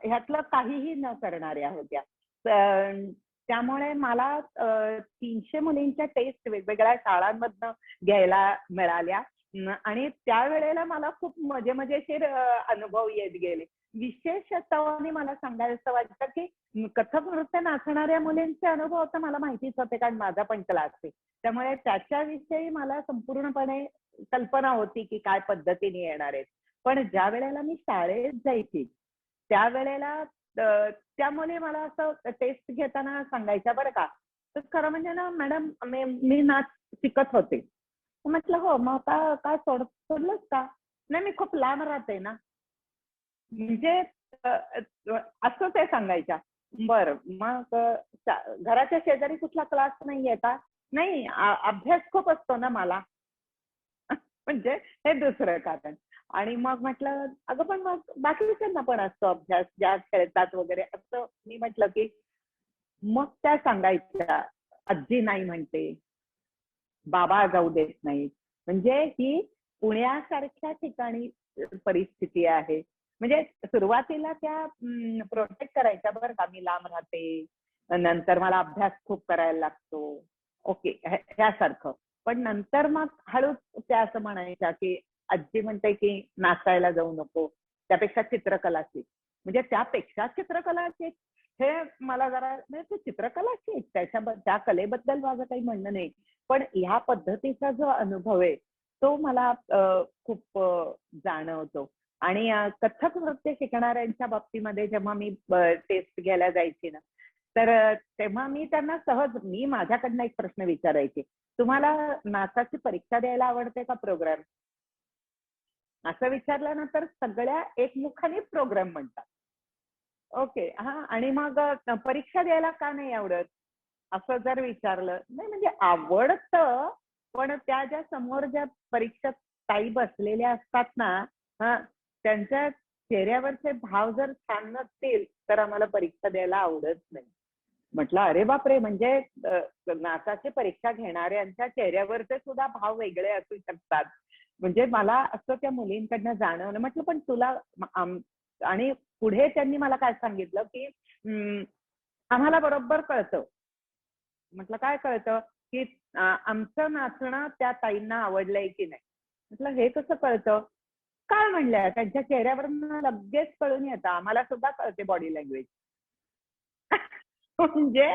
ह्यातलं काहीही न करणाऱ्या होत्या. त्यामुळे मला 300 मुलींच्या टेस्ट वेगवेगळ्या शाळांमधनं घ्यायला मिळाल्या आणि त्यावेळेला मला खूप मजेशीर अनुभव येत गेले. विशेषतः मला सांगायचं वाटतं की कथक नृत्य नाचणाऱ्या मुलींचे अनुभव तर मला माहितीच होते, कारण माझा पण क्लास आहे. त्यामुळे त्याच्याविषयी मला संपूर्णपणे कल्पना होती की काय पद्धतीने येणार आहेत. पण ज्या वेळेला मी शाळेत जायची त्यावेळेला त्या मुली मला असं टेस्ट घेताना सांगायच्या बरं का, तर खरं म्हणजे ना मॅडम मी नाच शिकत होते. म्हटलं हो, मग आता काय सोडलंच का? नाही, मी खूप लांब राहते ना. म्हणजे असं ते सांगायच्या. बरं, मग घराच्या शेजारी कुठला क्लास नाहीये का? नाही, अभ्यास खूप असतो ना मला. म्हणजे हे दुसरं कारण. आणि मग म्हटलं अगं पण मग बाकीच्यांना पण असतो अभ्यास, ज्या खेळतात वगैरे असं. मी म्हटलं की मग त्या सांगायच्या, आजी नाही म्हणते, बाबा जाऊ देत नाहीत. म्हणजे ही पुण्यासारख्या ठिकाणी परिस्थिती आहे. म्हणजे सुरुवातीला त्या प्रोटेक्ट करायच्या बरं का, मी लांब राहते, नंतर मला अभ्यास खूप करायला लागतो, ओके ह्यासारखं. पण नंतर मग हळूच त्या असं म्हणायच्या की आजी म्हणते की नाचायला जाऊ नको, त्यापेक्षा चित्रकला शिक. म्हणजे त्यापेक्षा चित्रकला शिक हे मला जरा, म्हणजे चित्रकला शिक, त्या कलेबद्दल माझं काही म्हणणं नाही, पण ह्या पद्धतीचा जो अनुभव आहे तो मला खूप जाणवतो. आणि कथक नृत्य शिकणाऱ्यांच्या बाबतीमध्ये जेव्हा मी टेस्ट घ्यायला जायची ना, तर तेव्हा मी त्यांना सहज माझ्याकडनं एक प्रश्न विचारायचे, तुम्हाला नाचाची परीक्षा द्यायला आवडते का प्रोग्राम? असं विचारल्यानंतर सगळ्या एकमुखाने प्रोग्राम म्हणतात. ओके, हा. आणि मग परीक्षा द्यायला का नाही आवडत असं जर विचारलं, नाही म्हणजे आवडतं, पण त्या ज्या समोर ज्या परीक्षक ताई बसलेल्या असतात ना, हा, त्यांच्या चेहऱ्यावरचे भाव जर छान नसतील तर आम्हाला परीक्षा द्यायला आवडत नाही. म्हटलं अरे बापरे, म्हणजे नाचाची परीक्षा घेणाऱ्यांच्या चेहऱ्यावरचे सुद्धा भाव वेगळे असू शकतात. म्हणजे मला असं त्या मुलींकडनं जाणवलं. म्हटलं पण तुला आणि पुढे त्यांनी मला काय सांगितलं की आम्हाला बरोबर कळतं. म्हटलं काय कळतं? की आमचं नाचणं त्या ताईंना आवडलंय की नाही. म्हटलं हे कसं कळतं? काय म्हणल्या, त्यांच्या चेहऱ्यावर लगेच कळून येतं, आम्हाला सुद्धा कळते बॉडी लँग्वेज. म्हणजे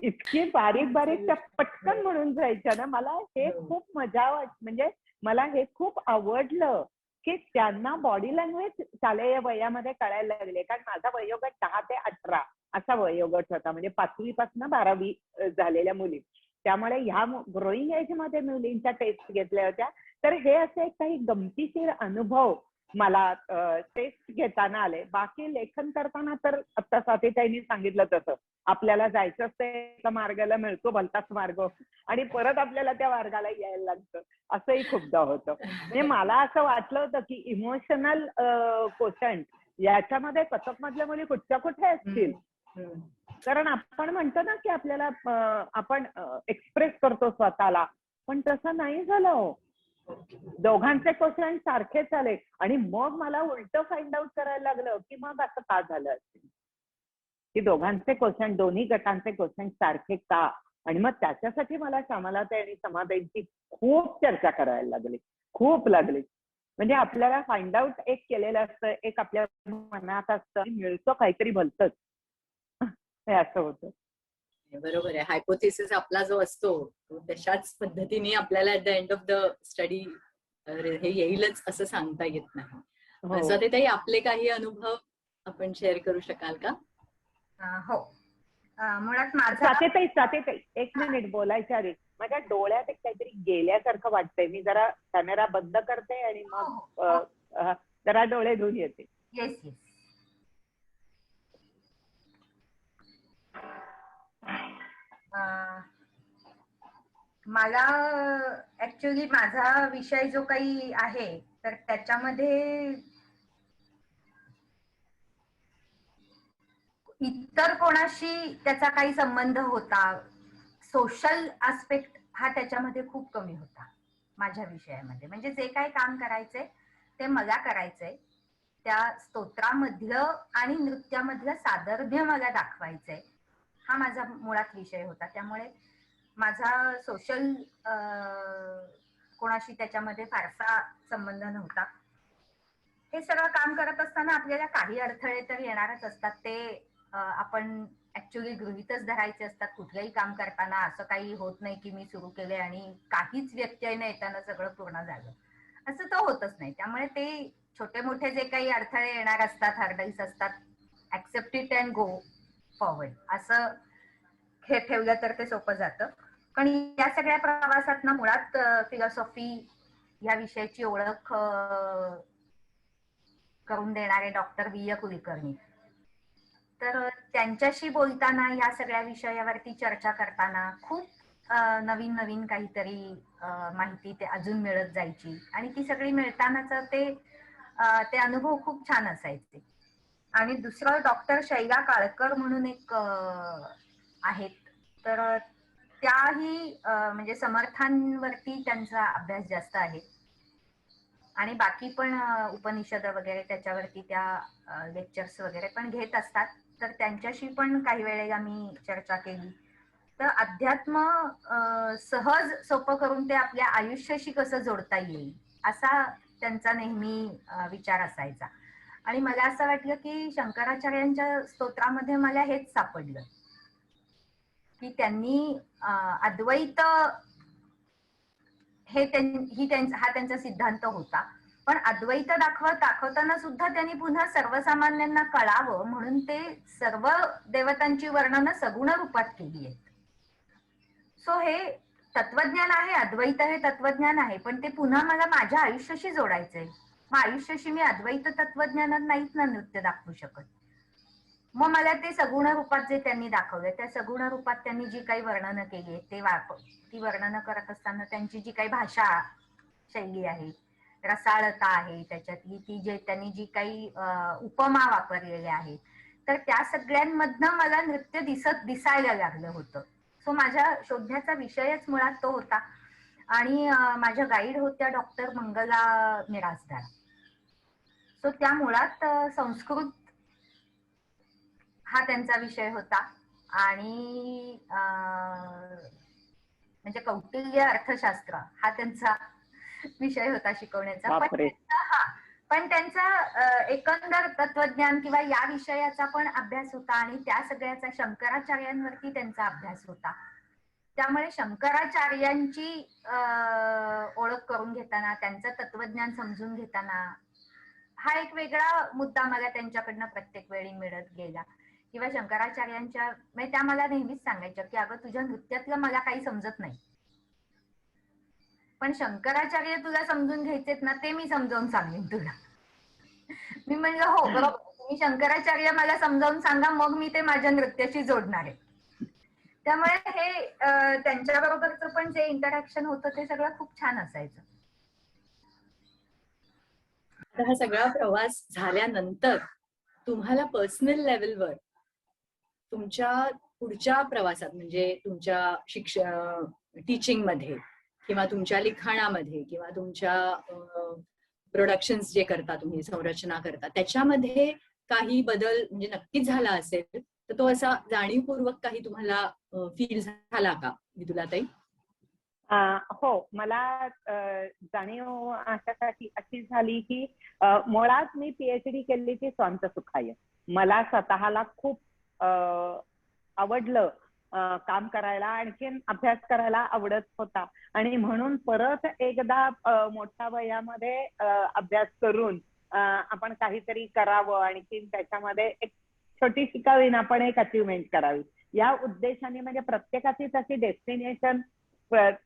इतकी बारीक बारीक त्या पटकन म्हणून जायच्या ना, मला हे खूप मजा म्हणजे मला हे खूप आवडलं की त्यांना बॉडी लँग्वेज शालेय वयामध्ये कळायला लागले. कारण माझा वयोगट 10 ते 18 असा वयोगट होता, म्हणजे 5वी पासून 12वी झालेल्या मुली. त्यामुळे ह्या ग्रोईंग एज मध्ये मुलींच्या टेस्ट घेतल्या होत्या. तर हे असे काही गमतीशीर अनुभव मला टेस्ट घेताना आले. बाकी लेखन करताना तर आता स्वातीताईंनी सांगितलं तसं आपल्याला जायचं असतं एका मार्गाला, मिळतो भलताच मार्ग आणि परत आपल्याला त्या मार्गाला यायला लागतं, असंही खूपदा होतं. म्हणजे मला असं वाटलं होतं की इमोशनल कोशंट याच्यामध्ये कथक मधल्या मुली कुठच्या कुठे असतील. कारण आपण म्हणतो ना की आपल्याला आपण एक्सप्रेस करतो स्वतःला, पण तसं नाही झालं. दोघांचे क्वेश्चन सारखेच आले आणि मग मला उलट फाइंड आउट करायला लागलं की मग असं का झालं असेल, की दोघांचे क्वेश्चन, दोन्ही गटांचे क्वेश्चन सारखे का. आणि मग त्याच्यासाठी मला श्यामलाताई आणि समाताईंची खूप चर्चा करायला लागली, खूप लागली. म्हणजे आपल्याला फाइंड आउट एक केलेलं असतं, एक आपल्या मनात असतं, मिळतं काहीतरी भलतंच, हे असं होतं. बरोबर आहे. हायपोथेसिस आपला जो असतो तो तशाच पद्धतीने आपल्याला at the end of the study हे येईलच असं सांगता येत नाही. स्वातीताई, आपले काही अनुभव आपण शेअर करू शकाल का? हो, मुळात माझा स्वातीताई एक मिनिट बोलायच्या आधी माझ्या डोळ्यात एक काहीतरी गेल्यासारखं वाटतंय. मी जरा कॅमेरा बंद करते आणि मग जरा डोळे धुवून येते. Yes yes. मला ऍक्च्युली माझा विषय जो काही आहे तर त्याच्यामध्ये इतर कोणाशी त्याचा काही संबंध होता, सोशल आस्पेक्ट हा त्याच्यामध्ये खूप कमी होता माझ्या विषयामध्ये. म्हणजे जे काही काम करायचंय ते मला करायचंय, त्या स्तोत्रामधलं आणि नृत्यामधलं साधर्म्य मला दाखवायचंय, हा माझा मुळात विषय होता. त्यामुळे माझा सोशल कोणाशी त्याच्यामध्ये फारसा संबंध नव्हता. हे सगळं काम करत असताना आपल्याला काही अडथळे तर येणारच असतात. ते आपण ऍक्च्युली गृहीतच धरायचे असतात. कुठलंही काम करताना असं काही होत नाही की मी सुरू केले आणि काहीच व्यत्यय न येताना सगळं पूर्ण झालं, असं तर होतच नाही. त्यामुळे ते छोटे मोठे जे काही अडथळे येणार असतात, हर्डल्स असतात, accept it and go forward असं हे ठेवलं तर ते सोपं जातं. पण या सगळ्या प्रवासात ना मुळात फिलॉसॉफी या विषयाची ओळख करून देणारे डॉक्टर वि. कुलकर्णी. तर त्यांच्याशी बोलताना या सगळ्या विषयावरती चर्चा करताना खूप नवीन नवीन काहीतरी माहिती ते अजून मिळत जायची आणि ती सगळी मिळतानाच ते अनुभव खूप छान असायचे. आणि दुसरं डॉक्टर शैला काळकर म्हणून एक आहेत, तर त्याही म्हणजे समर्थांवरती त्यांचा अभ्यास जास्त आहे आणि बाकी पण उपनिषद वगैरे त्याच्यावरती त्या लेक्चर्स वगैरे पण घेत असतात. तर त्यांच्याशी पण काही वेळेला मी चर्चा केली. तर अध्यात्म सहज सोपं करून ते आपल्या आयुष्याशी कसं जोडता येईल असा त्यांचा नेहमी विचार असायचा. आणि मला असं वाटलं की शंकराचार्यांच्या स्तोत्रामध्ये मला हेच सापडलं की त्यांनी अद्वैत हा त्यांचा सिद्धांत होता, पण अद्वैत दाखवताना सुद्धा त्यांनी पुन्हा सर्वसामान्यांना कळावं म्हणून ते सर्व देवतांची वर्णनं सगुण रूपात केली आहेत. सो हे तत्वज्ञान आहे, अद्वैत हे तत्वज्ञान आहे, पण ते पुन्हा मला माझ्या आयुष्याशी जोडायचंय. मग आयुष्याशी मी अद्वैत तत्वज्ञानात नाहीच ना नृत्य दाखवू शकत. मग मला ते सगुण रूपात जे त्यांनी दाखवलंय त्या सगुण रूपात त्यांनी जी काही वर्णनं केली आहेत ती वर्णनं करत असताना त्यांची जी काही भाषा शैली आहे, रसाळता आहे त्याच्यातली, ती त्यांनी जी काही उपमा वापरलेल्या आहेत, तर त्या सगळ्यांमधनं मला नृत्य दिसायला लागलं होतं. सो माझ्या शोधण्याचा विषयच मुळात तो होता. आणि माझ्या गाईड होत्या डॉक्टर मंगला मिरासदार. सो त्या मुळात संस्कृत हा त्यांचा विषय होता आणि म्हणजे कौटिल्य अर्थशास्त्र हा त्यांचा विषय होता शिकवण्याचा. पण त्यांचा एकंदर तत्वज्ञान किंवा या विषयाचा पण अभ्यास होता आणि त्या सगळ्याचा शंकराचार्यांवरती त्यांचा अभ्यास होता. त्यामुळे शंकराचार्यांची ओळख करून घेताना, त्यांचं तत्वज्ञान समजून घेताना हा एक वेगळा मुद्दा मला त्यांच्याकडनं प्रत्येक वेळी मिळत गेला. किंवा शंकराचार्यांच्या म्हणजे त्या मला नेहमीच सांगायच्या की अगं तुझ्या नृत्यातलं मला काही समजत नाही, पण शंकराचार्य तुला समजून घ्यायचेत ना ते मी समजावून सांगेन तुला. मी म्हणलं हो बरोबर, तुम्ही शंकराचार्य मला समजावून सांगा, मग मी ते माझ्या नृत्याशी जोडणार आहे. त्यामुळे हे त्यांच्याबरोबरचं पण जे इंटरॅक्शन होतं ते सगळं खूप छान असायचं. हा सगळा प्रवास झाल्यानंतर तुम्हाला पर्सनल लेवलवर तुमच्या पुढच्या प्रवासात म्हणजे तुमच्या टीचिंग मध्ये किंवा तुमच्या लिखाणामध्ये किंवा तुमच्या प्रोडक्शन्स जे करता तुम्ही, संरचना करता, त्याच्यामध्ये काही बदल म्हणजे नक्कीच झाला असेल तर तो असा जाणीवपूर्वक काही तुम्हाला फील झाला का विदुलाताई? हो, मला जाणीव अशासाठी अशी झाली की मुळात मी PhD केली ती स्वांत सुखाय. मला स्वतःला खूप आवडलं काम करायला, आणखीन अभ्यास करायला आवडत होता आणि म्हणून परत एकदा मोठ्या वयामध्ये अभ्यास करून आपण काहीतरी करावं, आणखीन त्याच्यामध्ये एक छोटीशी का होईना आपण एक अचिव्हमेंट करावी या उद्देशाने. म्हणजे प्रत्येकाची तशी डेस्टिनेशन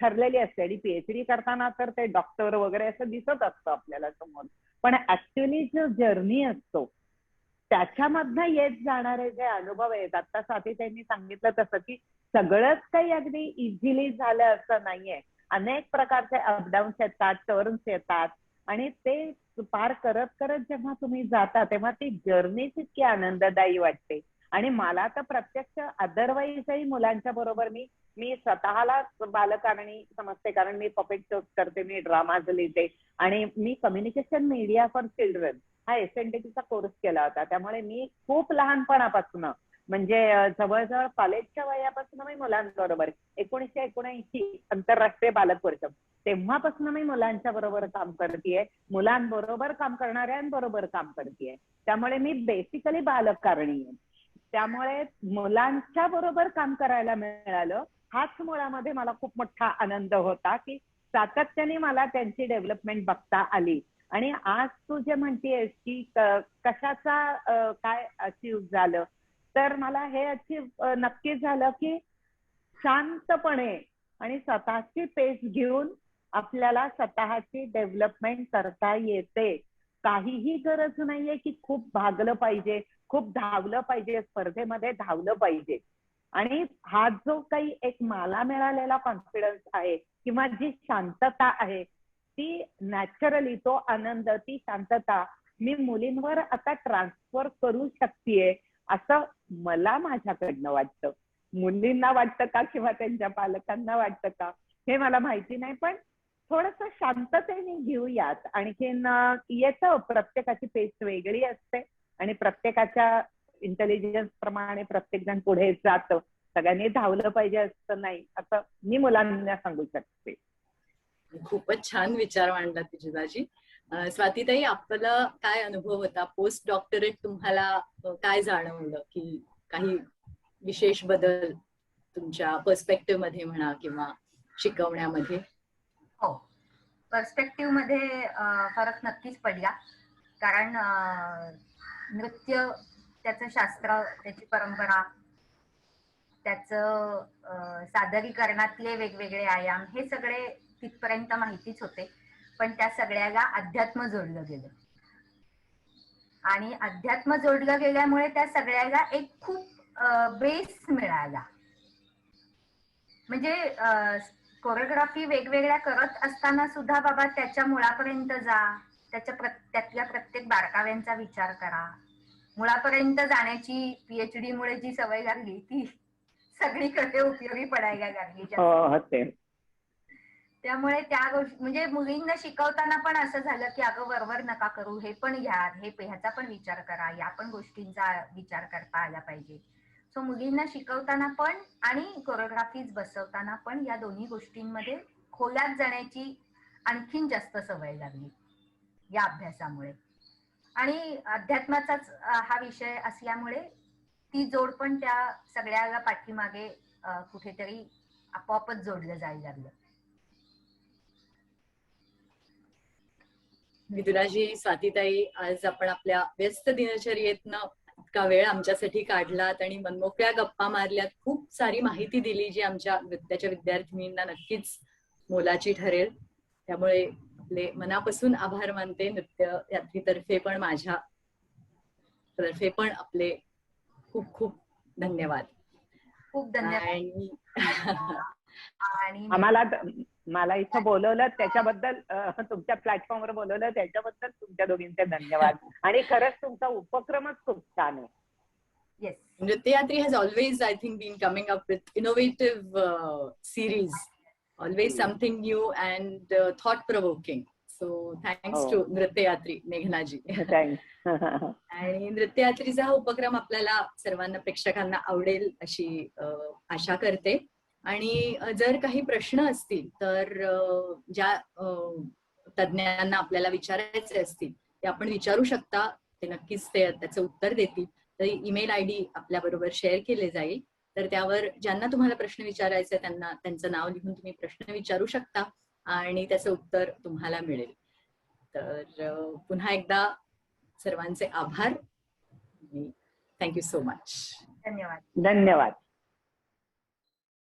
ठरलेली असते आणि PhD करताना तर ते डॉक्टर वगैरे असं दिसत असतं आपल्याला समोर, पण ऍक्च्युअली जो जर्नी असतो त्याच्यामधनं येत जाणारे जे अनुभव आहेत, आता स्वाती त्यांनी सांगितलं तसं की सगळंच काही अगदी इझिली झालं असं नाहीये. अनेक प्रकारचे अपडाऊन्स येतात, टर्न्स येतात आणि ते पार करत करत जेव्हा तुम्ही जाता तेव्हा ती जर्नीच इतकी आनंददायी वाटते. आणि मला तर प्रत्यक्ष अदरवाईजही मुलांच्या बरोबर मी स्वतःला बालकारणी समजते, कारण मी पपेट शोज करते, मी ड्रामाज लिहिते आणि मी कम्युनिकेशन मीडिया फॉर चिल्ड्रन हा SNDTचा कोर्स केला होता. त्यामुळे मी खूप लहानपणापासून म्हणजे जवळजवळ कॉलेजच्या वयापासून मी मुलांबरोबर 1979 आंतरराष्ट्रीय बालक वर्ष तेव्हापासून मी मुलांच्या बरोबर काम करतेय, मुलांबरोबर काम करणाऱ्यांबरोबर काम करतेय. त्यामुळे मी बेसिकली बालकारणी आहे. त्यामुळे मुलांच्या बरोबर काम करायला मिळालं हाच मुळामध्ये मला खूप मोठा आनंद होता, की सातत्याने मला त्यांची डेव्हलपमेंट बघता आली. आणि आज तू जे म्हणतेस की कशाचा काय अचीव झालं, तर मला हे अचीव नक्कीच झालं की शांतपणे आणि स्वतःची पेस घेऊन आपल्याला स्वतःची डेव्हलपमेंट करता येते. काहीही गरज नाहीये की खूप भागलं पाहिजे, खूप धावलं पाहिजे, स्पर्धेमध्ये धावलं पाहिजे. आणि हा जो काही एक मला मिळालेला कॉन्फिडन्स आहे किंवा जी शांतता आहे, ती नॅचरली तो आनंद, ती शांतता मी मुलींवर आता ट्रान्सफर करू शकतेय असं मला माझ्याकडनं वाटतं. मुलींना वाटतं का किंवा त्यांच्या पालकांना वाटतं का हे मला माहिती नाही, पण थोडस शांततेने घेऊयात. आणखीन येतं, प्रत्येकाची पेस वेगळी असते आणि प्रत्येकाच्या इंटेलिजन्स प्रमाणे प्रत्येक जण पुढे जातं. सगळ्यांनी धावलं पाहिजे असं नाही, असं मी मुलांना सांगू शकते. खूपच छान विचार मांडला तुझी. स्वातीताई, आपला काय अनुभव होता पोस्ट डॉक्टरेट? तुम्हाला काय जाणवलं की काही विशेष बदल तुमच्या पर्स्पेक्टिव्ह मध्ये म्हणा किंवा शिकवण्यामध्ये? हो, पर्स्पेक्टिव्ह मध्ये फरक नक्कीच पडला. कारण नृत्य, त्याचं शास्त्र, त्याची परंपरा, त्याचं सादरीकरणातले वेगवेगळे आयाम हे सगळे तिथपर्यंत माहितीच होते. पण त्या सगळ्याला अध्यात्म जोडलं गेलं आणि अध्यात्म जोडलं गेल्यामुळे त्या सगळ्याला एक खूप बेस मिळाला. म्हणजे कोरिओग्राफी वेगवेगळ्या करत असताना सुद्धा बाबा त्याच्या मुळापर्यंत जा, त्यातल्या प्रत्येक बारकाव्यांचा विचार करा. मुळापर्यंत जाण्याची PhD मुळे जी सवय लागली ती सगळीकडे उपयोगी पडायला लागली. त्यामुळे त्या गोष्टी म्हणजे मुलींना शिकवताना पण असं झालं की अगं वरवर नका करू, हे पण घ्या, ह्याचा पण विचार करा, या पण गोष्टींचा विचार करता आला पाहिजे. सो मुलींना शिकवताना पण आणि कोरिओग्राफीज बसवताना पण या दोन्ही गोष्टींमध्ये खोलात जाण्याची आणखीन जास्त सवय लागली या अभ्यासामुळे. आणि अध्यात्माचाच हा विषय असल्यामुळे ती जोड पण त्या सगळ्याला पाठीमागे कुठेतरी आपोआपच जोडलं जायला लागलं. विदुलाजी, स्वातीताई, आज आपण आपल्या व्यस्त दिनचर्येतनं इतका वेळ आमच्यासाठी काढलात आणि मनमोकळ्या गप्पा मारल्यात. खूप सारी माहिती दिली जी आमच्या नृत्याच्या विद्यार्थिनींना नक्कीच मोलाची ठरेल. त्यामुळे आपले मनापासून आभार मानते. नृत्य यात्रीतर्फे पण माझ्या तर्फे पण आपले खूप खूप धन्यवाद. खूप धन्यवाद. आणि मला इथं बोलवलं त्याच्याबद्दल, तुमच्या प्लॅटफॉर्मवर बोलवलं त्याच्याबद्दल तुमच्या दोघींचे धन्यवाद. आणि खरंच तुमचा उपक्रमच खूप छान आहे. Yes. Nrityayatri has always, I think, been coming up with innovative series, always something new and thought-provoking. So thanks to Nrityayatri, Meghnaji. Thanks. आणि नृत्ययात्रीचा हा उपक्रम आपल्याला सर्वांना, प्रेक्षकांना आवडेल अशी आशा करते. आणि जर काही प्रश्न असतील तर ज्या तज्ञांना आपल्याला विचारायचे असतील ते आपण विचारू शकता. ते नक्कीच त्याचं उत्तर देतील. तर ईमेल ID आपल्या बरोबर शेअर केले जाईल. तर त्यावर ज्यांना तुम्हाला प्रश्न विचारायचे त्यांना त्यांचं नाव लिहून तुम्ही प्रश्न विचारू शकता आणि त्याचं उत्तर तुम्हाला मिळेल. तर पुन्हा एकदा सर्वांचे आभार. Thank you so much. धन्यवाद. धन्यवाद.